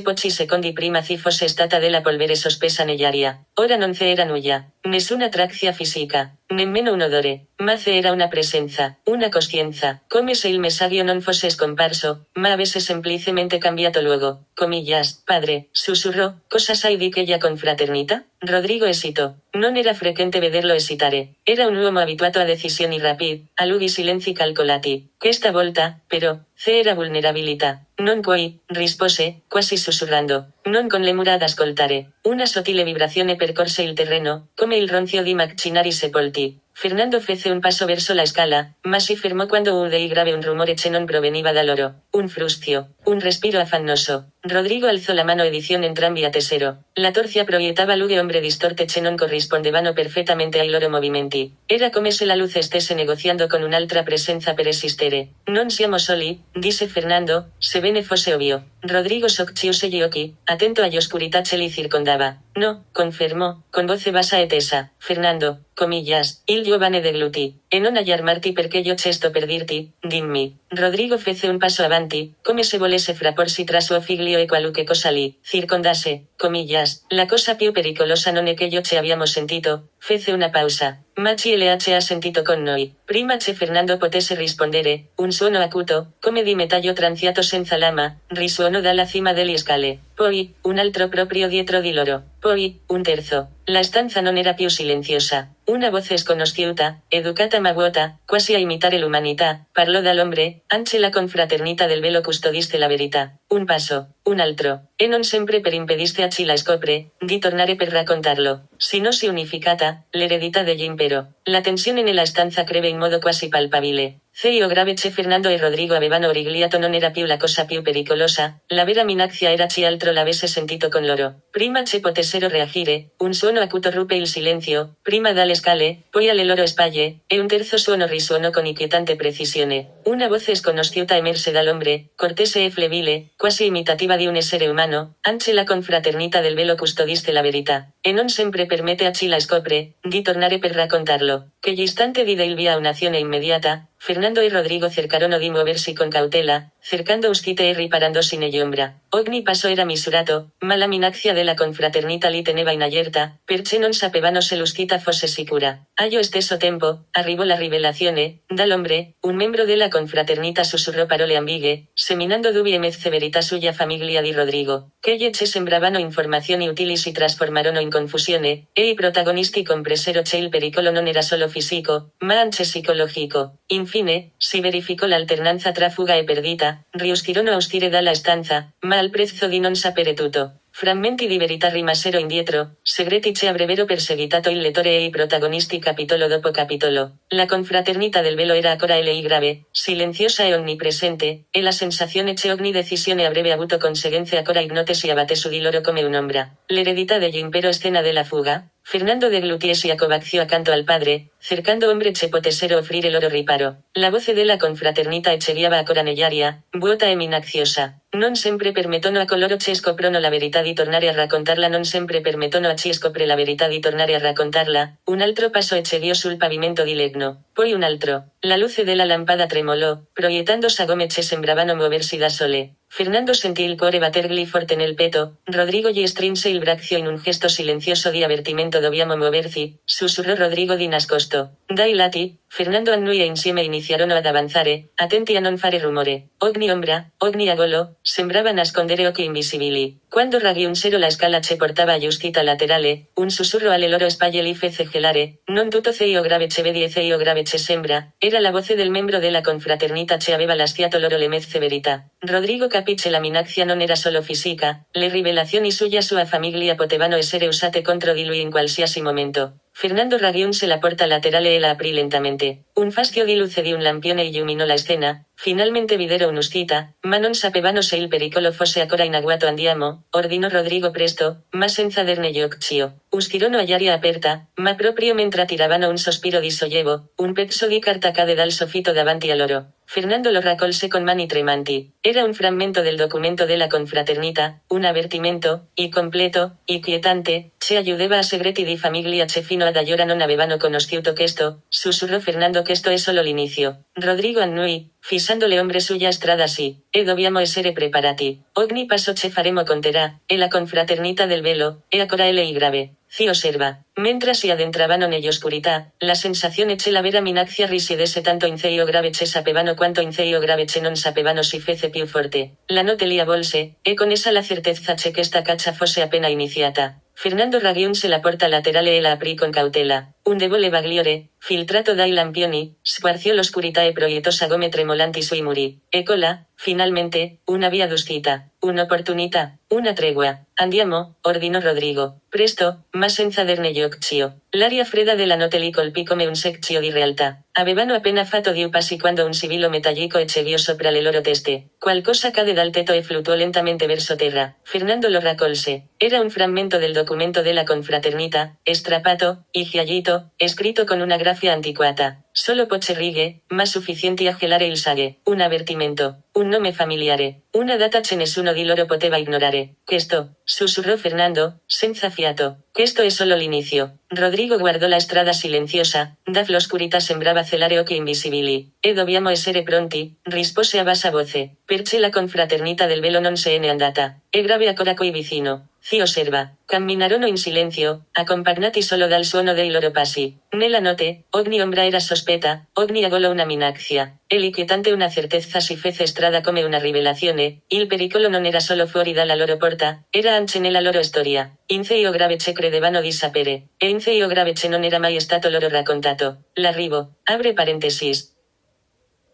pochi secondi prima ci fosse stata della polvere sospesa nell'aria. Ora non c'era nulla. Nessuna trazia fisica. Nemmeno un odore. Ma c'era una presenza. Una coscienza. Come se il messaggio non fosse scomparso, ma avesse semplicemente cambiato luogo. Comillas. Padre, sussurrò, cosa sai di quella confraternita? Rodrigo esitò. Non era frequente vederlo esitare. Era un uomo abituato a decisioni rapide, a lunghi silenzi calcolati. Questa volta, però, c'era vulnerabilità. Non puoi, rispose, quasi sussurrando. Non con l'emura ad ascoltare. Una sottile vibrazione percorse il terreno, come il ronzio di macchinari sepolti. Fernando fece un passo verso la scala, ma si fermò quando udì grave un rumore che non proveniva da loro. Un frustio. Un respiro affannoso. Rodrigo alzò la mano edición entrambi a tesero. La torcia proiettava lughe ombre distorte che non corrispondevano perfettamente ai loro movimenti. Era come se la luz stesse negoziando con un'altra presenza per esistere. Non siamo soli, disse Fernando, sebbene fosse ovvio. Rodrigo socchiuse gli occhi, attento all'oscurità che li circondava. No, confermò, con voce bassa e tesa. Fernando, comillas, il giovane deglutì. E non allarmarti perché io ci sto per dirti, dimmi. Rodrigo fece un passo avanti, come se volesse frapporsi tra suo figlio e qualunque cosa lì circondase. Comillas, la cosa più pericolosa non è che io ci abbiamo sentito. Fece una pausa. Ma CLH ha sentito con noi. Prima che Fernando potesse rispondere, un suono acuto, come di metallo tranziato senza lama, risuonò dalla cima delle scale. Poi, un altro proprio dietro di loro. Poi, un terzo. La stanza non era più silenziosa. Una voce sconosciuta, educata ma vuota, quasi a imitare l'umanità, parlò dall'ombre, anche la confraternita del velo custodiste la verità. Un passo, un altro. E non sempre per impediste a chi la scopre, di tornare per raccontarlo. Si no si unificata, l'eredità degli impero. La tensione nella stanza crebbe in modo quasi palpabile. Zio grave che Fernando e Rodrigo avevano origliato non era più la cosa più pericolosa, la vera minaccia era chi altro l'avesse sentito con loro. Prima che potessero reagire, un suono acuto ruppe il silenzio, prima dalle scale, poi alle loro spalle, e un terzo suono risuonò con inquietante precisione. Una voce sconosciuta emerse dall'ombre, cortese e flebile, quasi imitativa di un essere umano, anche la confraternita del velo custodiste la verità. E non sempre permette a chi la scopre, di tornare per raccontarlo. Quell'istante diede il via a un'azione immediata. Fernando e Rodrigo cercarono di muoversi con cautela, cercando uscite e riparandosi nell'ombra. Ogni passo era misurato, ma la minaccia della confraternita li teneva in allerta, perché non sapevano se l'uscita fosse sicura. Allo stesso tempo, arrivò la rivelazione, dall'ombre, un membro della confraternita sussurrò parole ambighe, seminando dubbi e mezze verità sulla famiglia di Rodrigo. Quelle che sembravano informazioni utili si trasformarono in confusione, e i protagonisti compresero che il pericolo non era solo fisico, ma anche psicologico. Infine, si verificò l'alternanza tra fuga e perdita, riuscirono a uscire dalla stanza, ma al prezzo di non sapere tutto. Frammenti di verità rimasero indietro, segreti che avrebbero perseguitato il lettore e i protagonisti capitolo dopo capitolo. La confraternita del velo era ancora lì grave, silenziosa e onnipresente, e la sensazione che ogni decisione avrebbe avuto conseguenze ancora ignote si abbatte su di loro come un'ombra. L'eredità degli impero escena della fuga. Fernando deglutiò si accovacció accanto al padre, cercando ombre che potessero offrire loro riparo. La voce della confraternita ecceviava ancora nell'aria, vuota e minacciosa. Non sempre permettono a coloro che scoprono la verità di tornare a raccontarla, non sempre permettono a chi scopre la verità di tornare a raccontarla. Un altro passo ecceviò sul pavimento di legno. Poi un altro. La luce della lampada tremolò, proiettando sagome che sembravano muoversi da sole. Fernando sentì il cuore battergli forte nel petto. Rodrigo gli strinse il braccio in un gesto silenzioso di avvertimento. Dobbiamo muoverci, sussurrò Rodrigo di nascosto. Dai lati, Fernando annui e insieme iniziarono ad avanzare, attenti a non fare rumore. Ogni ombra, ogni angolo, sembrava nascondere occhi invisibili. Quando raggiunsero la scala che portava all'uscita laterale, un sussurro alle loro spalle li fece gelare. Non tutto zio grave che vedi e zio grave che sembra, era la voce del membro della confraternita che aveva lasciato loro le mezze verità. Rodrigo capì che la minaccia non era solo fisica, le rivelazioni sulla sua famiglia potevano essere usate contro di lui in qualsiasi momento. Fernando raggiunse la porta laterale e la aprì lentamente. Un fascio di luce di un lampione illuminò la scena. Finalmente videro un'uscita, ma non sapevano se il pericolo fosse ancora in agguato. Andiamo, ordinò Rodrigo presto, ma senza derne gli occhio. Uscirono all'aria aperta, ma proprio mentre tiravano un sospiro di sollievo, un pezzo di carta cade dal soffitto davanti a loro. Fernando lo raccolse con mani tremanti. Era un frammento del documento della confraternita, un avvertimento, incompleto, inquietante, ci ayudeva a segreti di famiglia che fino ad allora non avevano conosciuto questo, sussurrò Fernando. Questo è solo l'inizio. Rodrigo annui, fissando le ombre sulla strada. Sì, e dobbiamo essere preparati. Ogni passo ce faremo conterà, e la confraternita del velo, e ancora lei grave. Si osserva. Mentre si adentravano nell'oscurità, la sensazione che la vera minaccia risiedesse tanto in Ceio grave che sapevano quanto in Ceio grave che non sapevano si fece più forte. La notte li avvolse, e con essa la certezza che questa caccia fosse appena iniziata. Fernando raggiunse la porta laterale e la aprì con cautela. Un debole bagliore, filtrato dai lampioni, squarciò l'oscurità e proiettò sagome tremolanti sui muri. Eccola, finalmente, una via d'uscita, un'opportunità, una tregua. Andiamo, ordinò Rodrigo. Presto, ma senza derne gli occhio. L'aria fredda della notte li colpì come un secchio di realtà. Avevano appena fatto 2 passi quando un sibilo metallico ecceviò sopra le loro teste. Qualcosa cade dal tetto e fluttuò lentamente verso terra. Fernando lo raccolse. Era un frammento del documento della confraternita, strappato, ingiallito, scritto con una grafia antiquata. Solo poche righe, ma sufficienti a gelare il sangue. Un avvertimento, un nome familiare, una data che nessuno di loro poteva ignorare. Questo, sussurrò Fernando, senza fiato. Questo è solo l'inizio. Rodrigo guardò la strada silenziosa, l'oscurità sembrava celare occhi invisibili. E dobbiamo essere pronti, rispose a bassa voce, perché la confraternita del velo non se n'è andata. È grave ancora qui vicino. Si osserva. Camminarono in silenzio, accompagnati solo dal suono dei loro passi. Nella notte, ogni ombra era sospetta, ogni agolo una minaccia. E l'inquietante una certezza si fece strada come una rivelazione. Il pericolo non era solo fuori dalla loro porta, era anche nella loro storia. In Ceio grave che credevano di sapere, e in Ceio grave che non era mai stato loro raccontato. L'arrivo, abre paréntesis.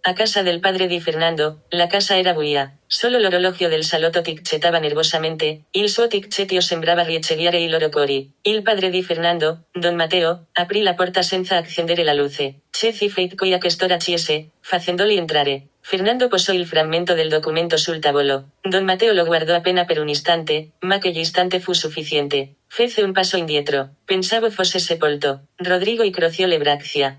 A casa del padre di Fernando, la casa era buia. Solo l'orologio del salotto ticchettava nervosamente, il suo ticchettio sembrava riecheggiare i loro cori. Il padre di Fernando, Don Matteo, aprì la porta senza accendere la luce. Che si feitco a quest'ora ciese, facendoli entrare. Fernando posò il frammento del documento sul tavolo. Don Matteo lo guardò appena per un istante, ma quell'istante fu sufficiente. Fece un passo indietro. Pensavo fosse sepolto. Rodrigo incroció le braccia.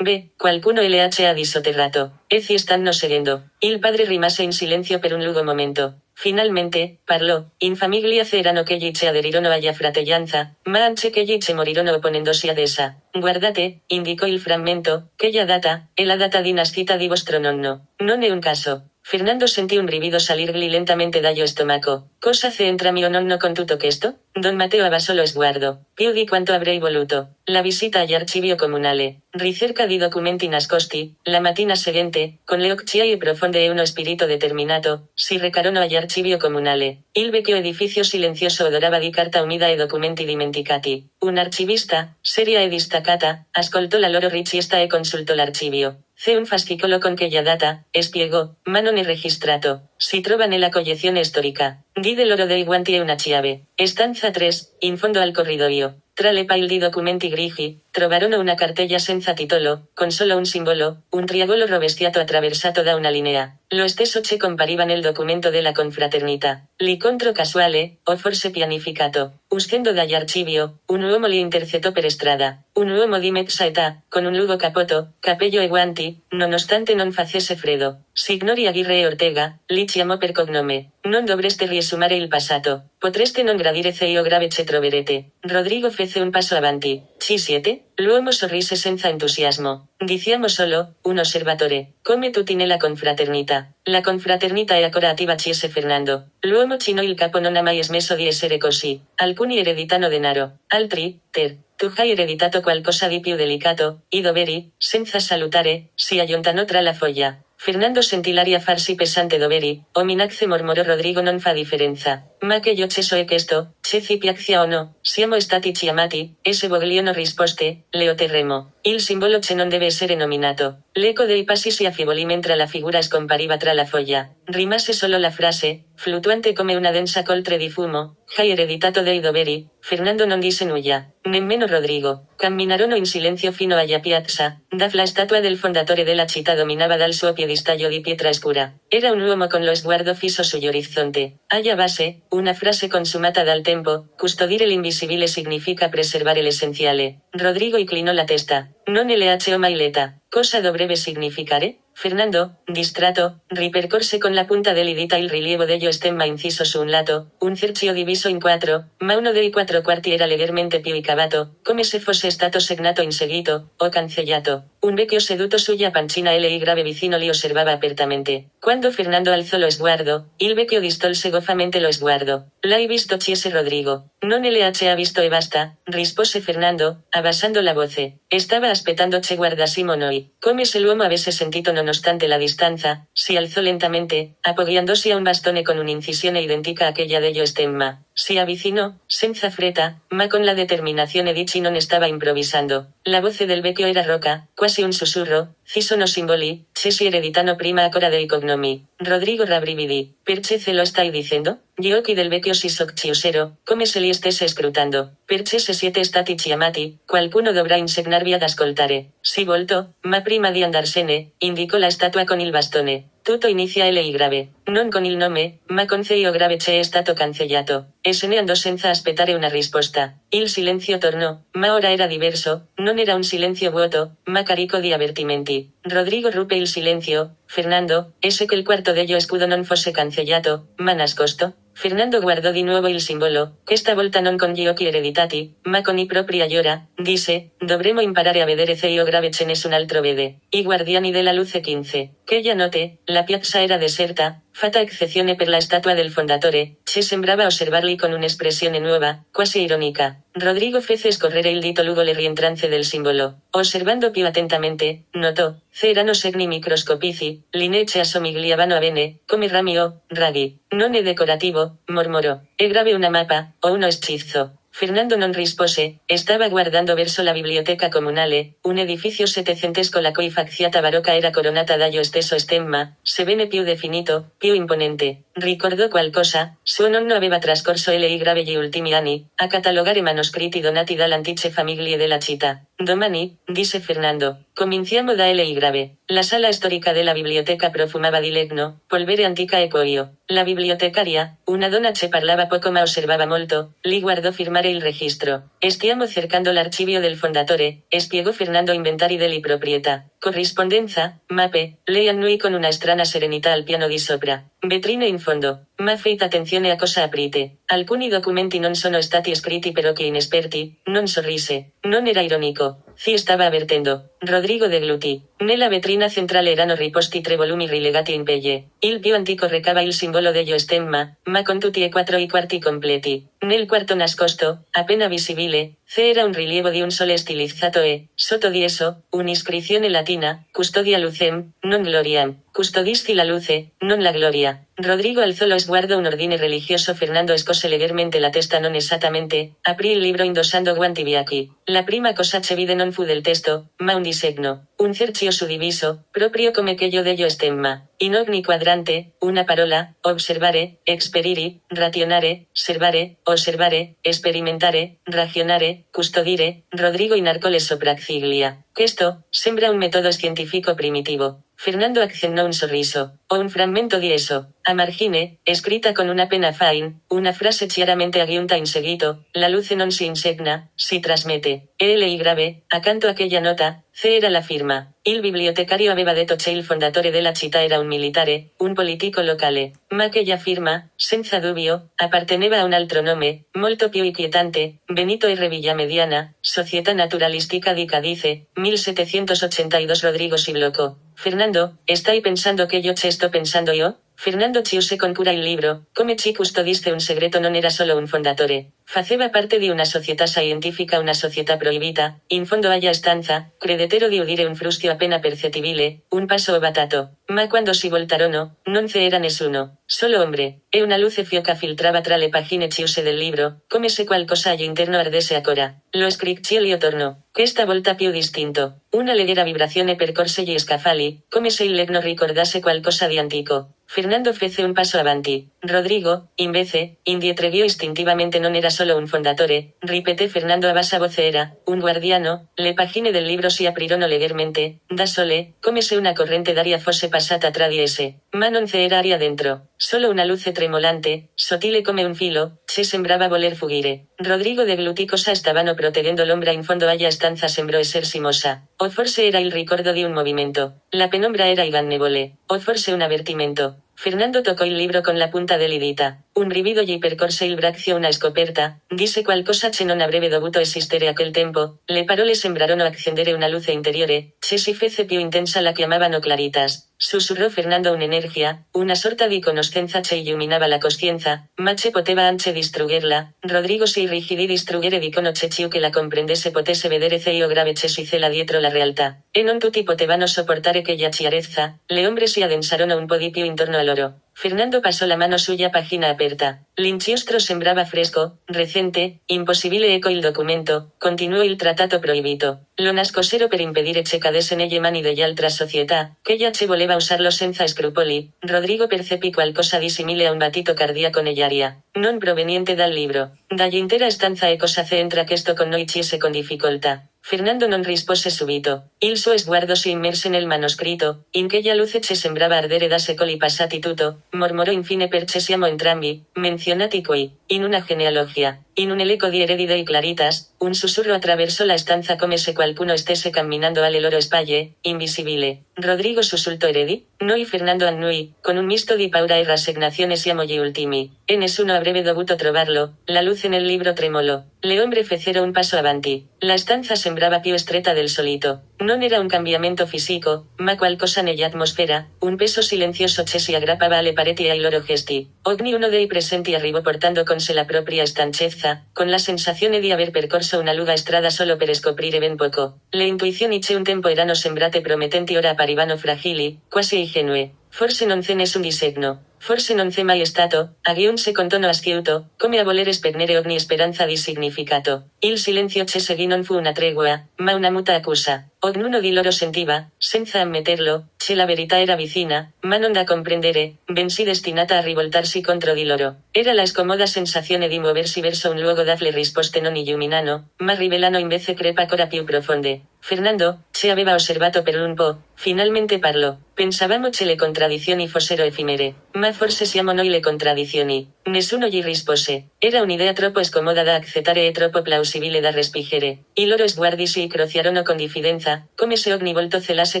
Qualcuno le ha disoterrato. Si stanno seguendo. Il padre rimase in silenzio per un lungo momento. Finalmente, parlò. In famiglia c'erano quelli che aderirono alla fratellanza, ma anche quelli che morirono opponendosi ad essa. Guardate, indicò il frammento, quella data, è la data di nascita di vostro nonno. Non è un caso. Fernando sentì un brivido salirgli lentamente dallo stomaco. Cosa c'entra mio nonno con tutto questo? Don Matteo abbassò lo sguardo. Più di quanto avrei voluto. La visita all'archivio comunale. Ricerca di documenti nascosti. La mattina seguente, con le occhiaie profonde e uno spirito determinato, si recarono all'archivio comunale. Il vecchio edificio silenzioso odorava di carta umida e documenti dimenticati. Un archivista, seria e distaccata, ascoltò la loro richiesta e consultò l'archivio. C'è un fascicolo con quella data, spiegò, ma non è registrato. Si trova nella collezione storica. Di loro dei guanti e una chiave. Stanza 3, in fondo al corridoio. Tra le pile di documenti grigi, trovarono una cartella senza titolo, con solo un simbolo, un triangolo rovesciato attraversato da una linea. Lo stesso che compariva nel documento della confraternita. L'incontro casuale, o forse pianificato. Uscendo dall'archivio, un uomo li intercettò per strada. Un uomo di mezza età, con un lungo cappotto, capello e guanti, nonostante non facesse freddo. Signori Aguirre e Ortega, li chiamò per cognome. Non dovreste riesumare il passato. Potreste non gradire Ceio grave che troverete. Rodrigo fece un passo avanti. Ci siete? L'uomo sorrise senza entusiasmo. Diciamo solo, un osservatore. Come tutti nella confraternita. La confraternita è ancora attiva chiese Fernando. L'uomo chinò il capo non ha mai smesso di essere così. Alcuni ereditano denaro. Altri, tu hai ereditato qualcosa di più delicato, i doveri, senza salutare, si allontanò tra la foglia. Fernando sentì l'aria farsi pesante doveri, o minacce mormorò Rodrigo non fa differenza. Ma che io ce so è questo, Ceci piaccia o no, siamo stati chiamati, esse vogliono risposte, le otterremo. Il simbolo che non deve essere nominato. L'eco dei passi si affibolì mentre la figura scompariva tra la foglia. Rimase solo la frase, fluttuante come una densa coltre di fumo, hai ereditato dei doveri, Fernando non disse nulla. Nemmeno Rodrigo. Camminarono in silenzio fino alla piazza, dove la statua del fondatore della città dominava dal suo piedistallo di pietra scura. Era un uomo con lo sguardo fisso sull'orizzonte. Alla base, una frase consumata dal tempo, custodire l'invisibile significa preservare l'essenziale. Rodrigo inclinò la testa. Non le ho mai letta. Cosa dovrebbe significare? Fernando, distratto, ripercorse con la punta del dita il rilievo dello stemma inciso su un lato, un cerchio diviso in quattro, ma uno dei quattro quarti era leggermente più incavato, come se fosse stato segnato in seguito, o cancellato. Un vecchio seduto sulla pancina L grave vicino li osservava apertamente. Quando Fernando alzò lo sguardo, il vecchio distolse goffamente lo sguardo. L'hai visto, chiese Rodrigo. Non le ha visto e basta, rispose Fernando, abbassando la voce. Stava aspettando che guardassimo noi. Come se l'uomo avesse sentito nonostante la distanza, si alzò lentamente, appoggiandosi a un bastone con un'incisione identica a quella dello stemma. Si avvicinò, senza fretta, ma con la determinazione di chi non stava improvvisando. La voce del vecchio era roca, quasi un sussurro, ci sono simboli, che si ereditano prima ancora dei cognomi. Rodrigo rabbrividì. Perché se lo stai dicendo? Gli occhi del vecchio si socchiusero, come se li stesse scrutando. Perché se siete stati chiamati, qualcuno dovrà insegnarvi ad ascoltare. Si voltò, ma prima di andarsene, indicò la statua con il bastone. Tutto inizia L grave. Non con il nome, ma con C grave che è stato cancellato. E se ne andò senza aspettare una risposta. Il silenzio tornò, ma ora era diverso, non era un silenzio vuoto, ma carico di avvertimenti. Rodrigo ruppe il silenzio. Fernando, ese che il quarto dello scudo non fosse cancellato, ma nascosto? Fernando guardò di nuovo il simbolo, questa volta non con gli occhi ereditati, ma con i propri allora, disse, dovremmo imparare a vedere se io grave ce nessun altro vede. I guardiani della luce 15. Quella notte, la piazza era deserta, fatta eccezione per la statua del fondatore, che sembrava osservarli con un'espressione nuova, quasi ironica. Rodrigo fece scorrere il dito lungo le rientranze del simbolo. Osservando più attentamente, notò, c'erano segni microscopici, linee che assomigliavano a vene, come rami o raghi. Non è decorativo, mormorò. È grave una mappa, o uno schizzo. Fernando non rispose, stava guardando verso la biblioteca comunale, un edificio settecentesco la cui facciata barocca era coronata dallo stesso stemma, sebbene più definito, più imponente. Ricordò qualcosa, suo nonno aveva trascorso L grave gli ultimi anni, a catalogare manoscritti donati dall'antiche famiglie della città. Domani, disse Fernando, cominciamo da L grave. La sala storica della biblioteca profumava di legno, polvere antica e cuoio. La bibliotecaria, una donna che parlava poco ma osservava molto, li guardò firmare il registro. Stiamo cercando l'archivio del fondatore, spiegò Fernando inventari delle proprietà. Corrispondenza, mappe, lei annui con una strana serenità al piano di sopra. Vetrine in fondo. Ma fate attenzione a cosa aprite. Alcuni documenti non sono stati scritti per occhi inesperti, non sorrise. Non era ironico. Si stava avvertendo. Rodrigo deglutì. Nella vetrina centrale erano riposti 3 volumi rilegati in pelle. Il più antico recava il simbolo dello stemma, ma con tutti e 4 i quarti completi. Nel quarto nascosto, appena visibile, c'era un rilievo di un sole stilizzato e, sotto di esso, un'iscrizione latina, custodia lucem, non gloriam. Custodisti la luce, non la gloria. Rodrigo alzò lo sguardo un ordine religioso. Fernando scose leggermente la testa non esattamente, aprì il libro indossando guanti bianchi. La prima cosa che vide non fu del testo, ma un disegno. Un cerchio suddiviso, proprio come quello dello stemma. In ogni quadrante, una parola, observare, esperiri, rationare, servare, osservare, sperimentare, ragionare, custodire. Rodrigo inarcò le sopracciglia. Questo, sembra un metodo scientifico primitivo. Fernando accennò un sorriso. O un frammento di esso. A margine, scritta con una penna fine, una frase chiaramente aggiunta in seguito, la luce non si insegna, si trasmette. L grave, accanto a quella nota, C era la firma. Il bibliotecario aveva detto che il fondatore della città era un militare, un politico locale. Ma quella firma, senza dubbio, apparteneva a un altro nome, molto più inquietante, Benito R. Villamediana, Società Naturalistica di Cadice, 1782. Rodrigo si bloccò. Fernando, ¿stai pensando que yo che sto pensando io? Fernando chiuse con cura il libro, come ci custodiste un segreto non era solo un fondatore. Faceva parte di una società scientifica, una società proibita, in fondo alla stanza, credetero di udire un frustio appena percettibile, un passo batato. ma quando si voltarono, non c'era nessuno, solo ombre, e una luce fioca filtrava tra le pagine chiuse del libro, come se qualcosa all'interno ardesse ancora. Lo scricchiolio tornò, questa volta più distinto. Una leggera vibrazione percorse gli scaffali, come se il legno ricordasse qualcosa di antico. Fernando fece un passo avanti. Rodrigo, invece, indietreviò istintivamente non era solo un fondatore, ripeté Fernando a bassa voce era, un guardiano, le pagine del libro si aprirono leggermente, da sole, come se una corrente d'aria fosse passata tra di esse, ma non c'era aria dentro, solo una luce tremolante, sottile come un filo, che sembrava voler fuggire. Rodrigo deglutì cosa stavano protegendo l'ombra in fondo alla stanza sembrò esser simosa, o forse era il ricordo di un movimento, la penombra era ingannevole, o forse un avvertimento. Fernando toccò il libro con la punta delle dita. Un brivido gli percorse il braccio una scoperta, disse qualcosa che non avrebbe dovuto esistere a quel tempo, le parole sembrarono accendere una luce interiore, che si fece più intensa la chiamavano claritas. Sussurrò Fernando un'energia, una sorta di conoscenza che illuminava la coscienza, ma che poteva anche distruggerla. Rodrigo si irrigidì distruggere di conosce ciò che la comprendesse potesse vedere ceio grave che si cela dietro la realtà. E non tutti potevano sopportare quella chiarezza, le ombre si addensarono un po' di più intorno a loro. Fernando pasó la mano suya página aperta. L'inchiostro sembrava fresco, recente, impossibile ecco il documento, continuò il trattato proibito. Lo nascosero per impedire che cadesse nelle mani degli altra società, che ella che voleva usarlo senza scrupoli. Rodrigo percepì qualcosa di simile a un batito cardíaco nell'aria, non proveniente dal libro. Dall'intera stanza e cosa se entra questo con noi chiese con difficoltà. Fernando non rispose subito. Il suo sguardo si immerse nel manoscritto, in quella luce che sembrava ardere da secoli passati tutto, mormorò infine perché siamo entrambi, menzionati qui, in una genealogia, in un elenco di eredi dei claritas, un sussurro attraversò la stanza come se qualcuno stesse camminando alle loro spalle, invisibile. Rodrigo sussultò eredi? Noi Fernando annui, con un misto di paura e rassegnazione siamo gli ultimi, e nessuno avrebbe dovuto trovarlo, la luce nel libro tremolò. Le ombre fecero un passo avanti. La stanza sembrava più stretta del solito. Non era un cambiamento fisico, ma qualcosa nell'atmosfera, un peso silenzioso che si aggrappava alle pareti e ai loro gesti. Ognuno dei presenti arrivò portando con sé la propria stanchezza, con la sensazione di aver percorso una lunga strada solo per scoprire ben poco. Le intuizioni che un tempo erano sembrate promettenti ora apparivano fragili, quasi ingenue. Forse non c'è nessun disegno. Forse non c'è mai stato, aggiunse con tono astuto, come a voler spernere ogni speranza di significato. Il silenzio che seguì non fu una tregua, ma una muta accusa. Ognuno di loro sentiva, senza ammetterlo, che la verità era vicina, ma non da comprendere, bensì destinata a rivoltarsi contro di loro. Era la scomoda sensazione di muoversi verso un luogo dalle risposte non illuminano, ma rivelano invece crepa ancora più profonde. Fernando, che aveva osservato per un po', finalmente parlò. Pensavamo che le contraddizioni fossero effimere, ma forse siamo noi le contraddizioni. Nessuno gli rispose. Era un'idea troppo scomoda da accettare e troppo plausibile da respingere. I loro sguardi si incrociarono con diffidenza, come se ogni volto celasse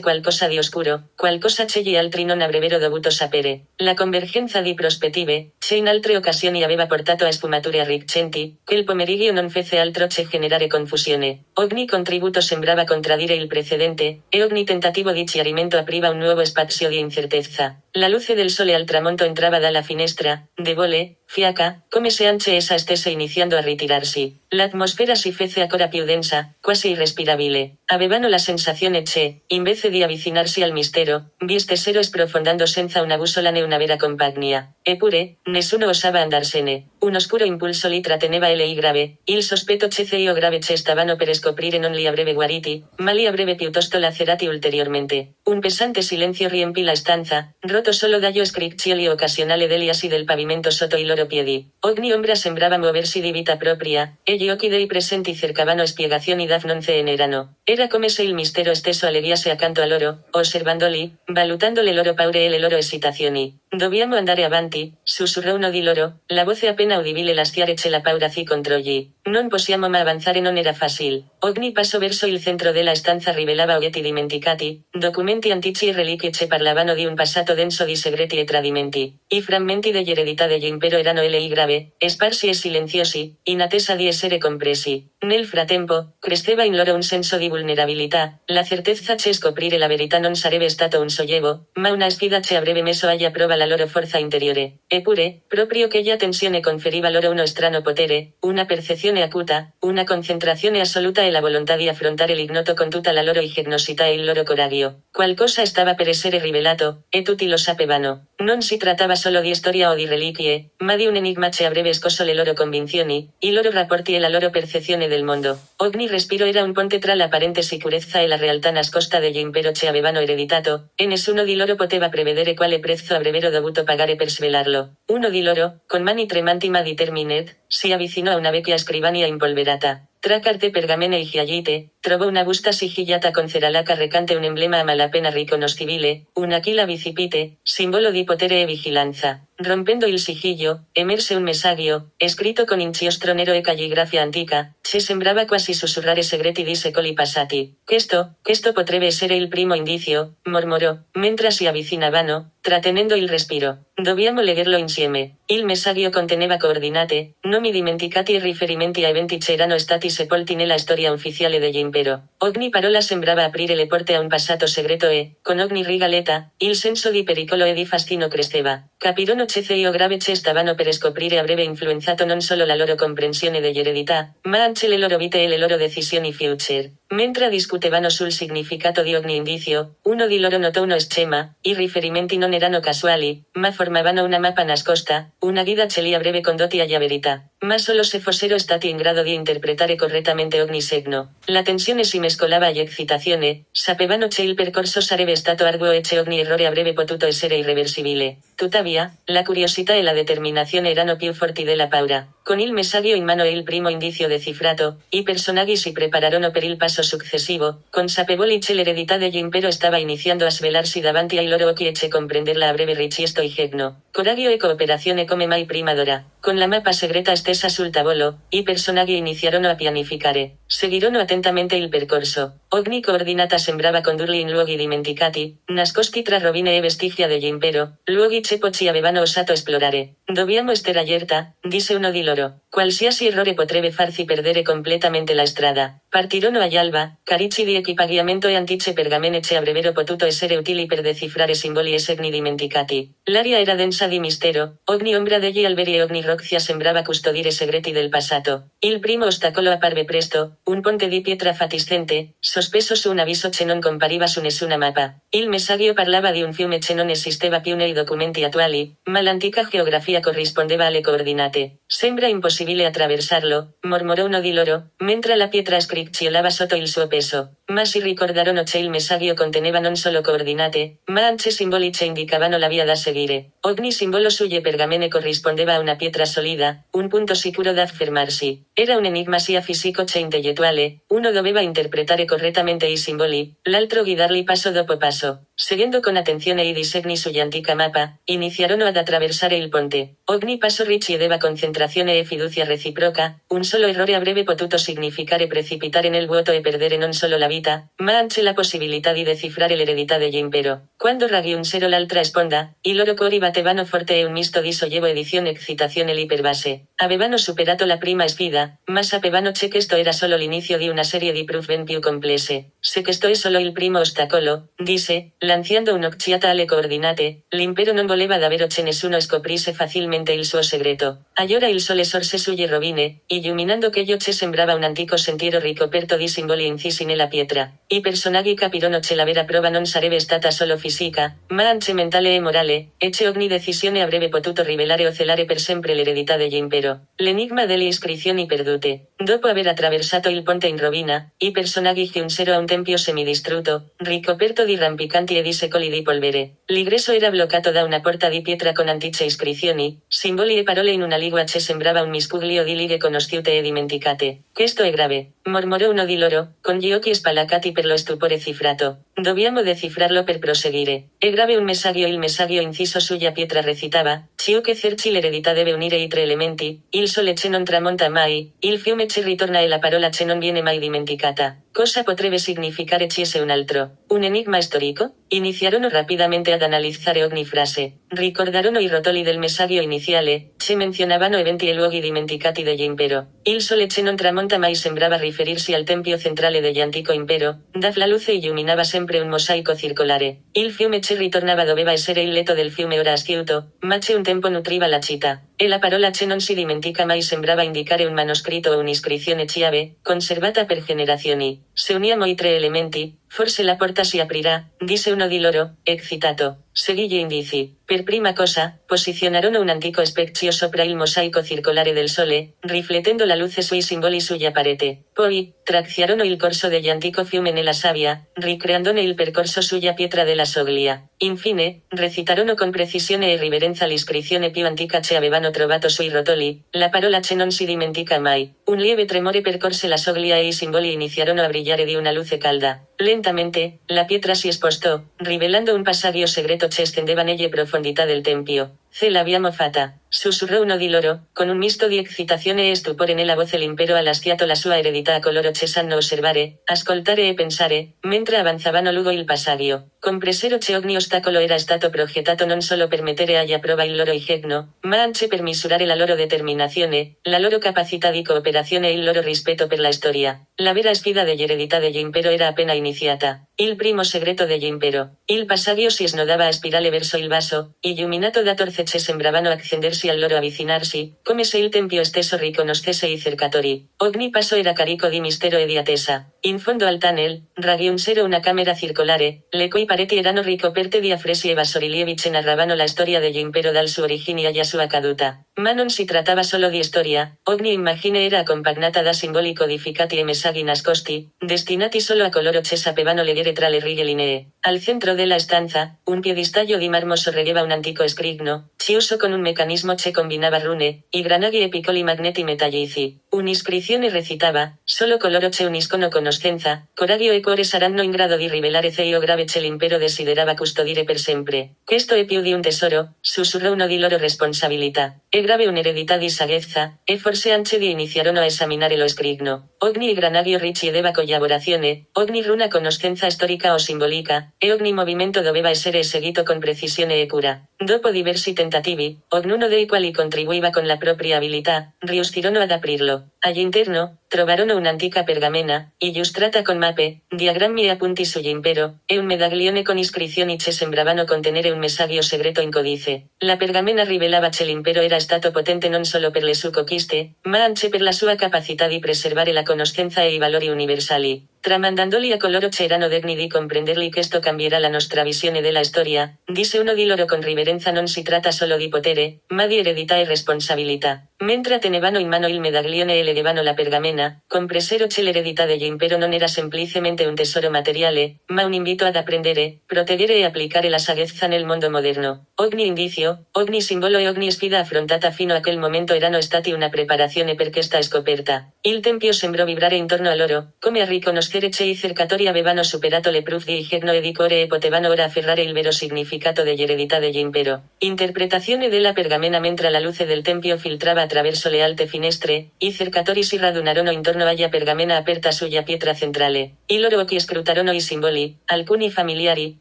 qualcosa di oscuro, qualcosa che gli altri non avrebbero dovuto sapere. La convergenza di prospettive, che in altre occasioni aveva portato a sfumature arricchenti, quel pomeriggio non fece altro che generare confusione. Ogni contributo sembrava contraddire il precedente, e ogni tentativo di chiarimento apriva un nuovo spazio di incertezza. La luce del sole al tramonto entrava dalla finestra, debole, fiaca, come se anche essa stesse iniziando a ritirarsi. L'atmosfera si fece ancora più densa, quasi irrespirabile. Avevano la sensazione che, invece di avvicinarsi al mistero, vi stessero sprofondando senza una bussola né una vera compagnia. Eppure, nessuno osava andarsene. Un oscuro impulso li tratteneva e lei grave, il sospetto che io grave che stavano per scoprire non li avrebbe guariti, ma li avrebbe piuttosto lacerati ulteriormente. Un pesante silenzio riempì la stanza, roto solo dallo scricchioli occasionale degli assi del pavimento sotto i loro piedi. Ogni ombra sembrava muoversi di vita propria, e gli occhi dei presenti cercavano spiegazioni da non ce n'erano. Era come se il mistero stesso alleviasse accanto a loro, osservandoli, valutando le loro paure e le loro esitazioni. Dobbiamo andare avanti, sussurrò uno di loro, la voce appena udibile lasciarecce la paura si controlli. Non possiamo ma avanzare non era facile. Ogni passo verso il centro della stanza rivelava oggetti dimenticati, documenti antichi e reliquie che parlavano di un passato denso di segreti e tradimenti. I frammenti dell'eredità dell'impero erano lì grave, sparsi e silenziosi, in attesa di essere compresi. Nel frattempo, cresceva in loro un senso di vulnerabilità, la certezza che scoprire la verità non sarebbe stato un sollievo, ma una sfida che avrebbe messo alla prova la loro forza interiore. Eppure, proprio quella tensione conferiva loro uno strano potere, una percezione acuta, una concentrazione assoluta e la volontà di affrontare l'ignoto con tutta la loro ingegnosità e il loro coraggio. Qualcosa stava per essere rivelato, e tutti lo sapevano. Non si trattava solo di storia o di reliquie, ma di un enigma che avrebbe scosso le loro convinzioni, i loro rapporti e la loro percezione del mondo. Ogni respiro era un ponte tra l'apparente sicurezza e la realtà nascosta dell'impero che avevano ereditato, e nessuno di loro poteva prevedere quale prezzo avrebbero dovuto pagare per svelarlo. Uno di loro, con mani tremanti ma determinate, si avvicinò a una vecchia scrivania impolverata. Tra carte, pergamene e giallite, trovò una busta sigillata con ceralaca recante un emblema a malapena riconoscibile, un aquila bicipite, simbolo di potere e vigilanza. Rompendo il sigillo, emerse un messaggio, scritto con inchiostro nero e calligrafia antica, che sembrava quasi sussurrare segreti di secoli passati. Questo potrebbe essere il primo indizio, mormorò, mentre si avvicinavano, trattenendo il respiro. Dobbiamo leggerlo insieme. Il messaggio conteneva coordinate, nomi dimenticati e riferimenti a eventi che erano stati sepolti nella storia ufficiale dell'impero. Ogni parola sembrava aprire le porte a un passato segreto e, con ogni rigaletta, il senso di pericolo e di fascino cresceva. Capirono che io grave che stavano per scoprire avrebbe influenzato non solo la loro comprensione dell'eredità, ma anche le loro vite e le loro decisioni future. Mentre discutevano sul significato di ogni indizio, uno di loro notò uno schema, i riferimenti non erano casuali, ma formavano una mappa nascosta, una guida che li avrebbe condotti alla verità. Ma solo se fossero stati in grado di interpretare correttamente ogni segno. La tensione si mescolava all'eccitazione, sapevano che il percorso sarebbe stato arduo e che ogni errore avrebbe potuto essere irreversibile. Tuttavia, la curiosità e la determinazione erano più forti della paura. Con il messaggio in mano e il primo indizio decifrato, i personaggi si prepararono per il passo successivo, consapevoli che l'eredità dell'impero stava iniziando a svelarsi davanti ai loro occhi e che comprenderla avrebbe richiesto ingegno, coraggio e cooperazione come mai prima d'ora. Con la mappa segreta stesa sul tavolo, i personaggi iniziarono a pianificare. Seguirono attentamente il percorso. Ogni coordinata sembrava condurli in luoghi dimenticati, nascosti tra rovine e vestigia dell'impero, luoghi che pochi avevano osato esplorare. Dobbiamo stare allerta, disse uno di loro. Qualsiasi errore potrebbe farci perdere completamente la strada. Partirono all'alba, carichi di equipaggiamento e antiche pergamene che avrebbero potuto essere utili per decifrare simboli e segni dimenticati. L'aria era densa di mistero, ogni ombra degli alberi e ogni roccia sembrava custodire segreti del passato. Il primo ostacolo apparve presto, un ponte di pietra fatiscente, sospeso su un avviso che non compariva su nessuna mappa. Il messaggio parlava di un fiume che non esisteva più nei documenti attuali, ma l'antica geografia corrispondeva alle coordinate. Sembra impossibile attraversarlo, mormorò uno di loro, mentre la pietra scricchiolava sotto il suo peso. Ma si ricordarono che il messaggio conteneva non solo coordinate, ma anche simboli che indicavano la via da seguire. Ogni simbolo sulle pergamene corrispondeva a una pietra solida, un punto sicuro da affermarsi. Era un enigma sia fisico che intellettuale, uno doveva interpretare correttamente i simboli, l'altro guidarli passo dopo passo. Seguendo con attenzione i disegni sulla antica mappa, iniziarono ad attraversare il ponte. Ogni passo richiedeva concentrazione e fiducia reciproca, un solo errore avrebbe potuto significare precipitare nel vuoto e perdere non solo la vita, ma anche la possibilità di decifrare l'eredità dell'impero. Quando raggiunsero l'altra sponda, i loro cuori battevano forte e un misto di sollievo e di eccitazione li pervase. Avevano superato la prima sfida, ma sapevano che questo era solo l'inizio di una serie di prove ben più complesse. Se questo è solo il primo ostacolo, disse, lanciando un'occhiata alle coordinate, l'impero non voleva davvero che nessuno scoprisse facilmente il suo segreto. Allora il sole sorse sulle rovine, illuminando quello che sembrava un antico sentiero ricoperto di simboli incisi nella pietra. I personaggi capirono che la vera prova non sarebbe stata solo fisica, ma anche mentale e morale, e che ogni decisione avrebbe potuto rivelare o celare per sempre l'eredità dell'impero. L'enigma delle iscrizioni perdute. Dopo aver attraversato il ponte in rovina, i personaggi giunsero a un tempio semidistrutto, ricoperto di rampicanti e di secoli di polvere. L'ingresso era bloccato da una porta di pietra con antiche iscrizioni, simboli e parole in una lingua che sembrava un miscuglio di lighe conosciute e dimenticate. Questo è grave, mormorò uno di loro, con gli occhi spalancati per lo stupore cifrato. Dobbiamo decifrarlo per proseguire. È grave un messaggio. Il messaggio inciso sulla pietra recitava, ciò che cerchi l'eredità deve unire i tre elementi, il sole che non tramonta mai, il fiume che ritorna e la parola che non viene mai dimenticata. cosa potrebbe significare ciese un altro. Un enigma storico? Iniziarono rapidamente ad analizzare ogni frase. Ricordarono i rotoli del messaggio iniziale, che menzionavano eventi e luoghi dimenticati degli impero. Il sole che non tramonta mai sembrava riferirsi al tempio centrale degli antico impero, dав la luce illuminava sempre un mosaico circolare. Il fiume che ritornava doveva essere il letto del fiume ora asciutto, ma che un tempo nutriva la città. E la parola che non si dimentica mai sembrava indicare un manoscritto o un'iscrizione chiave, conservata per generazioni. Se uniamo i tre elementi, forse la porta si aprirà, disse uno di loro, excitato. Seguì gli indizi. Per prima cosa, posizionarono un antico specchio sopra il mosaico circolare del sole, riflettendo la luce sui simboli sulla parete. Poi, tracciarono il corso degli antico fiume nella sabbia, ricreandone il percorso sulla pietra della soglia. Infine, recitarono con precisione e riverenza l'iscrizione più antica che avevano trovato sui rotoli, la parola che non si dimentica mai. Un lieve tremore percorse la soglia e i simboli iniziarono a brillare di una luce calda. Lentamente, la pietra si spostò, rivelando un passaggio segreto che estendeva nelle profondità del tempio. Ce l'abbiamo fatta, sussurrò uno di loro, con un misto di excitazione e stupore nella voce. L'impero ha lasciato la sua eredità a coloro che sanno osservare, ascoltare e pensare, mentre avanzavano lungo il passaggio. Compresero che ogni ostacolo era stato progettato non solo per mettere alla prova il loro ingegno, ma anche per misurare la loro determinazione, la loro capacità di cooperazione e il loro rispetto per la storia. La vera sfida dell'eredità dell'impero era appena iniziata. Il primo segreto dell'impero. Il passaggio si snodava a spirale verso il basso, illuminato da torce che sembravano accendersi al loro avvicinarsi, come se il tempio stesso riconoscesse i cercatori. Ogni passo era carico di mistero e di attesa. In fondo al tunnel, raggiunsero una camera circolare, le cui pareti erano ricoperte di affreschi e bassorilievi che narravano la storia dell'impero dal suo origine alla sua caduta. Ma non si trattava solo di storia, ogni immagine era accompagnata da simboli codificati e messaggi nascosti, destinati solo a coloro che sapevano leggere tra le righe linee. Al centro della stanza, un piedistallo di marmo sorreggeva un antico scrigno, chiuso con un meccanismo che combinava rune, ingranaggi e piccoli magneti metallici. Un'iscrizione recitava: solo coloro che uniscono conoscenza, coraggio e cuore saranno in grado di rivelare ciò grave che l'impero desiderava custodire per sempre. Questo è più di un tesoro, sussurrò uno di loro. Responsabilità. È grave un'eredità di saggezza, e forse anche di iniziarono a esaminare lo scrigno. Ogni ingranaggio richiedeva collaborazione, ogni runa conoscenza storica o simbolica, e ogni movimento doveva essere eseguito con precisione e cura. Dopo diversi tentativi, ognuno dei quali contribuiva con la propria abilità, riuscirono ad aprirlo. All'interno, trovarono un'antica pergamena, illustrata con mappe, diagrammi e appunti sull'impero, e un medaglione con iscrizioni che sembravano contenere un messaggio segreto in codice. La pergamena rivelava che l'impero era stato potente non solo per le sue conquiste, ma anche per la sua capacità di preservare la conoscenza e i valori universali. Tramandandoli a coloro che erano degni di comprenderli. Questo cambierà la nostra visione della storia, disse uno di loro con riverenza. Non si tratta solo di potere, ma di eredità e responsabilità. Mentre tenevano in mano il medaglione e leggevano la pergamena, compresero che l'eredità dell'impero non era semplicemente un tesoro materiale, ma un invito ad apprendere, proteggere e applicare la saggezza nel mondo moderno. Ogni indizio, ogni simbolo e ogni sfida affrontata fino a quel momento erano stati una preparazione per questa scoperta. Il tempio sembrò vibrare intorno a loro, come a riconoscere che i cercatori avevano superato le prove di ingegno e di cuore e potevano ora afferrare il vero significato dell'eredità dell'impero. Interpretazione della pergamena. Mentre la luce del tempio filtrava attraverso le alte finestre, i cercatori si radunarono intorno alla pergamena aperta sulla pietra centrale. I loro occhi scrutarono i simboli, alcuni familiari,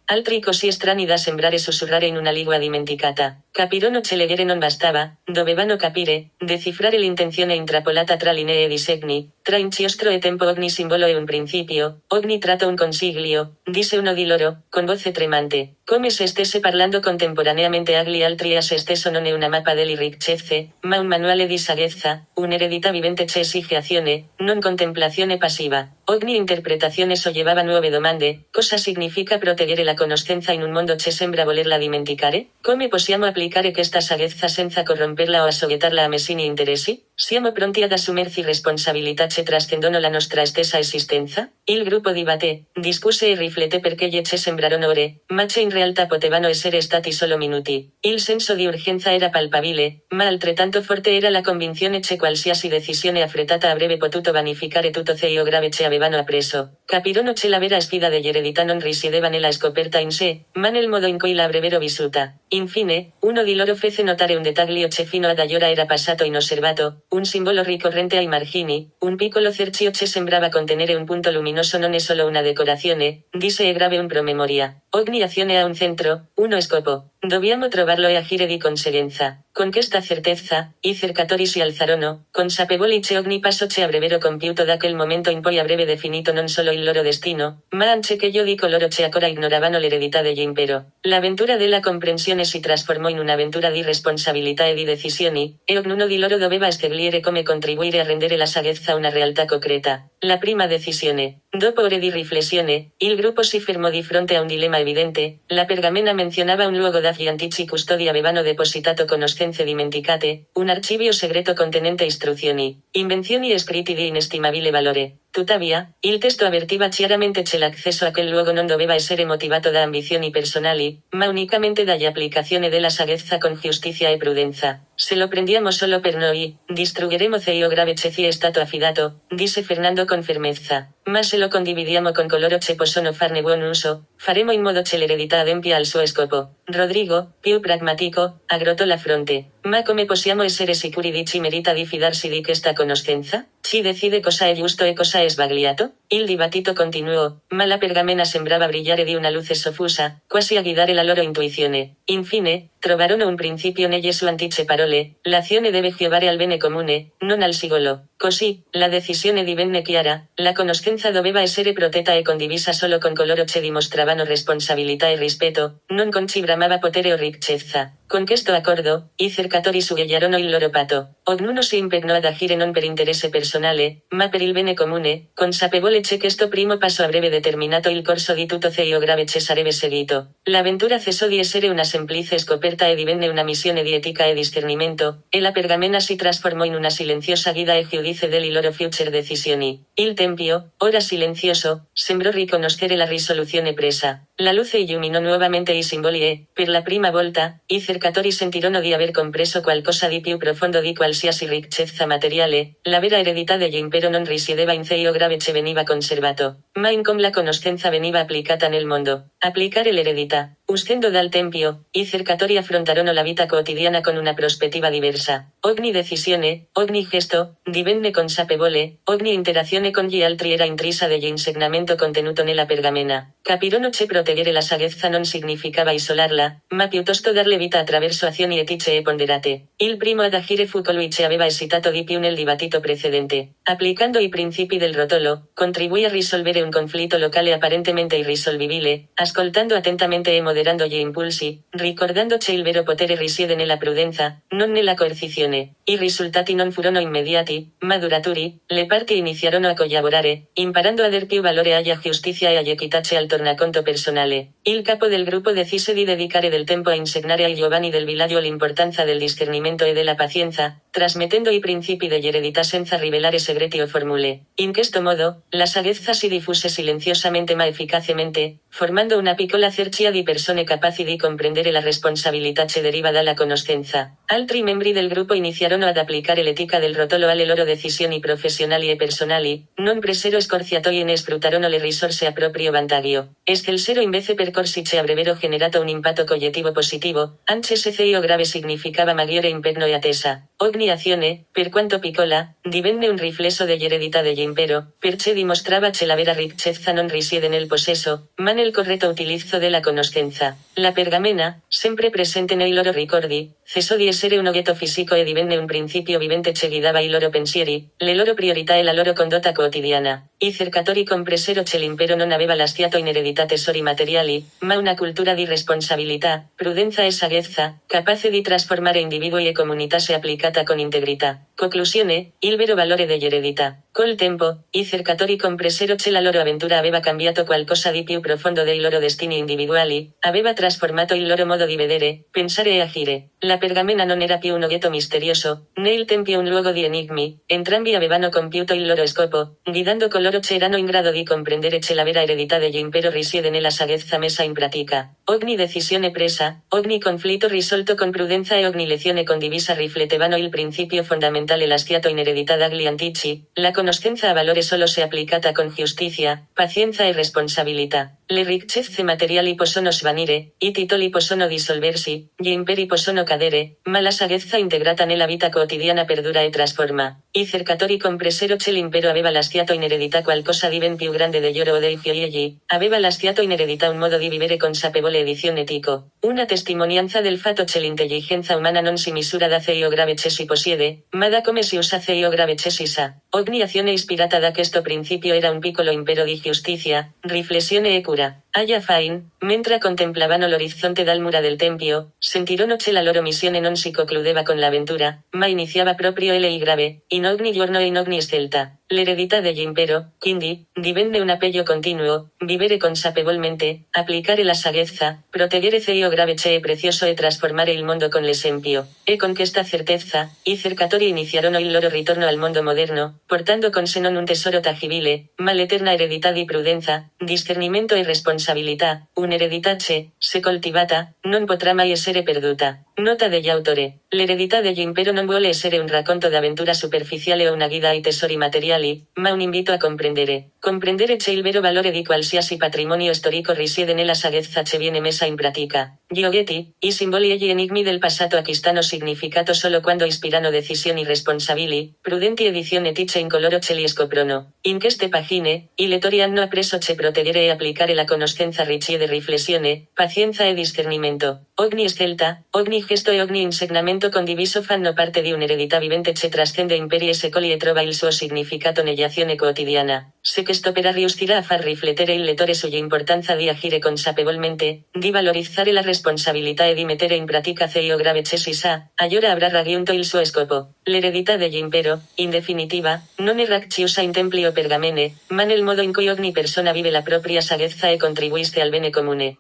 altri così strani da sembrare sussurrare in una lingua dimenticata. Capirono che leggere non bastava, dovevano capire, decifrare l'intenzione intrappolata tra linee e disegni, tra inchiostro e tempo. Ogni simbolo è un principio, ogni tratto un consiglio, disse uno di loro, con voce tremante, come se stesse parlando contemporaneamente agli altri. A se stesso non è una mappa delle ricchezze, ma un manuale di saggezza, un'eredità vivente che esige azione, non contemplazione passiva. Ogni interpretazione sollevava nuove domande. Cosa significa proteggere la conoscenza in un mondo che sembra volerla dimenticare? Come possiamo applicare questa saggezza senza corromperla o assoggettarla a mesini interessi? Siamo pronti ad assumerci responsabilità che trascendono la nostra stessa esistenza? Il gruppo dibatté, discusse e riflette perché gli che sembrarono ore, ma che in realtà potevano essere stati solo minuti. Il senso di urgenza era palpabile, ma altrettanto forte era la convinzione che qualsiasi decisione affrettata avrebbe potuto vanificare tutto ciò grave che avevano appreso. Capirono c'è la vera sfida degli eredità non risiedeva nella scoperta in sé, ma nel modo in cui la avrebbero vissuta. Infine, uno di loro fece notare un dettaglio che fino ad allora era passato inosservato, un simbolo ricorrente ai margini, un piccolo cerchio che sembrava contenere un punto luminoso non è solo una decorazione, disse e grave un promemoria. Ogni azione ha un centro, uno scopo. Dobbiamo trovarlo e agire di conseguenza. Con questa certezza, i cercatori si alzarono, consapevoli che ogni passo che avrebbero compiuto da quel momento in poi avrebbe definito non solo il loro destino, ma anche che io di coloro che ancora ignoravano l'eredità dell'impero. L'avventura della comprensione si trasformò in un'avventura di responsabilità e di decisioni, e ognuno di loro doveva scegliere come contribuire a rendere la saggezza una realtà concreta. La prima decisione. Dopo ore di riflessione, il gruppo si fermò di fronte a un dilemma evidente. La pergamena menzionava un luogo dagli antichi custodi avevano depositato conoscenze dimenticate, un archivio segreto contenente istruzioni, invenzioni e scritti di inestimabile valore. Tuttavia, il testo avvertiva chiaramente che l'accesso a quel luogo non doveva essere motivato da ambizioni personali, ma unicamente dall'applicazione della saggezza con giustizia e prudenza. Se lo prendiamo solo per noi, distruggeremo io grave che ci è stato affidato, disse Fernando con fermezza. Ma se lo condividiamo con coloro che possono farne buon uso, faremo in modo che l'eredità adempia al suo scopo. Rodrigo, più pragmatico, aggrotò la fronte. Ma come possiamo essere sicuri di chi merita di fidarsi di questa conoscenza? Chi decide cosa è giusto e cosa è sbagliato? Il dibattito continuò, ma la pergamena sembrava brillare di una luce soffusa, quasi a guidare la loro intuizione. Infine, trovarono un principio nelle sue antiche parole, l'azione deve giovare al bene comune, non al singolo. Così, la decisione divenne chiara, la conoscenza doveva essere protetta e condivisa solo con coloro che dimostravano responsabilità e rispetto, non con chi bramava potere o ricchezza. Con questo accordo, i cercatori suggellarono il loro patto. Ognuno si impegnò ad agire non per interesse personale, ma per il bene comune, consapevole che questo primo passo avrebbe determinato il corso di tutto ciò grave che sarebbe seguito. L'avventura cessò di essere una semplice scoperta e divenne una missione di etica e discernimento, e la pergamena si trasformò in una silenziosa guida e giudice delle loro future decisioni. Il tempio, ora silenzioso, sembrò riconoscere la risoluzione presa. La luce illuminò nuovamente i simboli e, per la prima volta, i cercatori sentirono di aver compreso qualcosa di più profondo di qualsiasi ricchezza materiale. La vera eredità dell'impero non risiedeva in ciò grave che veniva conservato, ma in come la conoscenza veniva applicata nel mondo. Applicare l'eredità. Uscendo dal tempio, i cercatori affrontarono la vita quotidiana con una prospettiva diversa. Ogni decisione, ogni gesto, divenne consapevole, ogni interazione con gli altri era intrisa dell'insegnamento contenuto nella pergamena. Capirono che proteggere la saggezza non significava isolarla, ma piuttosto darle vita attraverso azioni etiche e ponderate. Il primo ad agire fu colui che aveva esitato di più nel dibattito precedente. Applicando i principi del rotolo, contribuì a risolvere un conflitto locale apparentemente irrisolvibile, ascoltando attentamente e moderando gli impulsi, ricordando che il vero potere risiede nella prudenza, non nella coercizione. I risultati non furono immediati, ma duraturi. Le parti iniziarono a collaborare, imparando a dar più valore alla giustizia e all'equità che al tornaconto personale. Il capo del gruppo decise di dedicare del tempo a insegnare ai giovani del villaggio l'importanza del discernimento e della pazienza, trasmettendo i principi dell'eredità senza rivelare segreti o formule. In questo modo, la saggezza si diffuse silenziosamente ma efficacemente, formando una piccola cerchia di persone capaci di comprendere la responsabilità che deriva dalla conoscenza. Altri membri del gruppo iniziarono ad applicare l'etica del rotolo alle loro decisioni professionali e personali, non presero scorciatoie ne sfruttarono le risorse a proprio vantaggio. Scelsero invece percorsi che avrebbero generato un impatto collettivo positivo, anche se ciò grave significava maggiore impegno e attesa. Ogni azione, per quanto piccola, divenne un riflesso dell'eredità dell'impero, perché dimostrava che la vera ricchezza non risiede nel possesso, ma nel corretto utilizzo della conoscenza. La pergamena, sempre presente nei loro ricordi, cessò di essere un oggetto fisico e divenne un principio vivente che guidava i loro pensieri, le loro priorità e la loro condotta quotidiana. I cercatori compresero che l'impero non aveva lasciato in eredità tesori materiali, ma una cultura di responsabilità, prudenza e saggezza, capace di trasformare individui e comunità se applicata con integrità. Conclusione, il vero valore dell'eredità. Col tempo, i cercatori compresero che la loro avventura aveva cambiato qualcosa di più profondo dei loro destini individuali, aveva trasformato il loro modo di vedere, pensare e agire. La pergamena non era più un oggetto misterioso, né il tempio un luogo di enigmi, entrambi avevano compiuto il loro scopo, guidando coloro che erano in grado di comprendere che la vera eredità dell'impero risiede nella saggezza messa in pratica. Ogni decisione presa, ogni conflitto risolto con prudenza e ogni lezione condivisa riflettevano il principio fondamentale fondamentale l'astiato in heredità agli antici, la conoscenza a valore solo se applicata con giustizia, pazienza e responsabilità. Le ricchezze materiali possono svanire, i titoli possono dissolversi, gli imperi possono cadere, ma la saggezza integrata nella vita quotidiana perdura e trasforma. I cercatori compresero che l'impero aveva l'astiato in eredità qualcosa di ben più grande de loro o dei figli, aveva l'astiato in eredità un modo di vivere consapevole e edizione etico. Una testimonianza del fatto che l'intelligenza umana non si misura da io grave che si possiede, ma da come si usa io grave che si sa. Ogni azione ispirata da questo principio era un piccolo impero di giustizia, riflessione e cura. Alla fine, mentre contemplavano l'orizzonte dal mura del tempio, sentirono che la loro missione non si concludeva con l'avventura, ma iniziava proprio lei grave, in ogni giorno e in ogni scelta. L'eredità dell'impero, quindi, divenne un appello continuo, vivere consapevolmente, applicare la saggezza, proteggere io grave che è prezioso e trasformare il mondo con l'esempio. E con questa certezza, i cercatori iniziarono il loro ritorno al mondo moderno, portando con sé non un tesoro tangibile, ma l'eterna eredità di prudenza, discernimento e responsabilità, un'eredità che, se coltivata, non potrà mai essere perduta. Nota degli autore. L'eredità dell'impero non vuole essere un racconto d'avventura superficiale o una guida ai tesori materiali, ma un invito a comprendere. Comprendere che il vero valore di qualsiasi patrimonio storico risiede nella saggezza che viene messa in pratica. Gli oggetti, i simboli e gli enigmi del passato acquistano significato solo quando ispirano decisioni responsabili, prudenti edizione etica in coloro che li scoprono. In queste pagine, i lettori hanno appreso che proteggere e applicare la conoscenza richiede riflessione, pazienza e discernimento. Ogni scelta, ogni gesto e ogni insegnamento condiviso fanno parte di un'eredità vivente che trascende imperi e secoli e trova il suo significato nell'azione quotidiana. Se questo per riuscirà a far riflettere il lettore sull'importanza di agire consapevolmente, di valorizzare la responsabilità e di mettere in pratica io grave che si sa, allora avrà raggiunto il suo scopo. L'eredità dell'impero, in definitiva, non è racchiusa in templi o pergamene, ma nel modo in cui ogni persona vive la propria saggezza e contribuisce al bene comune.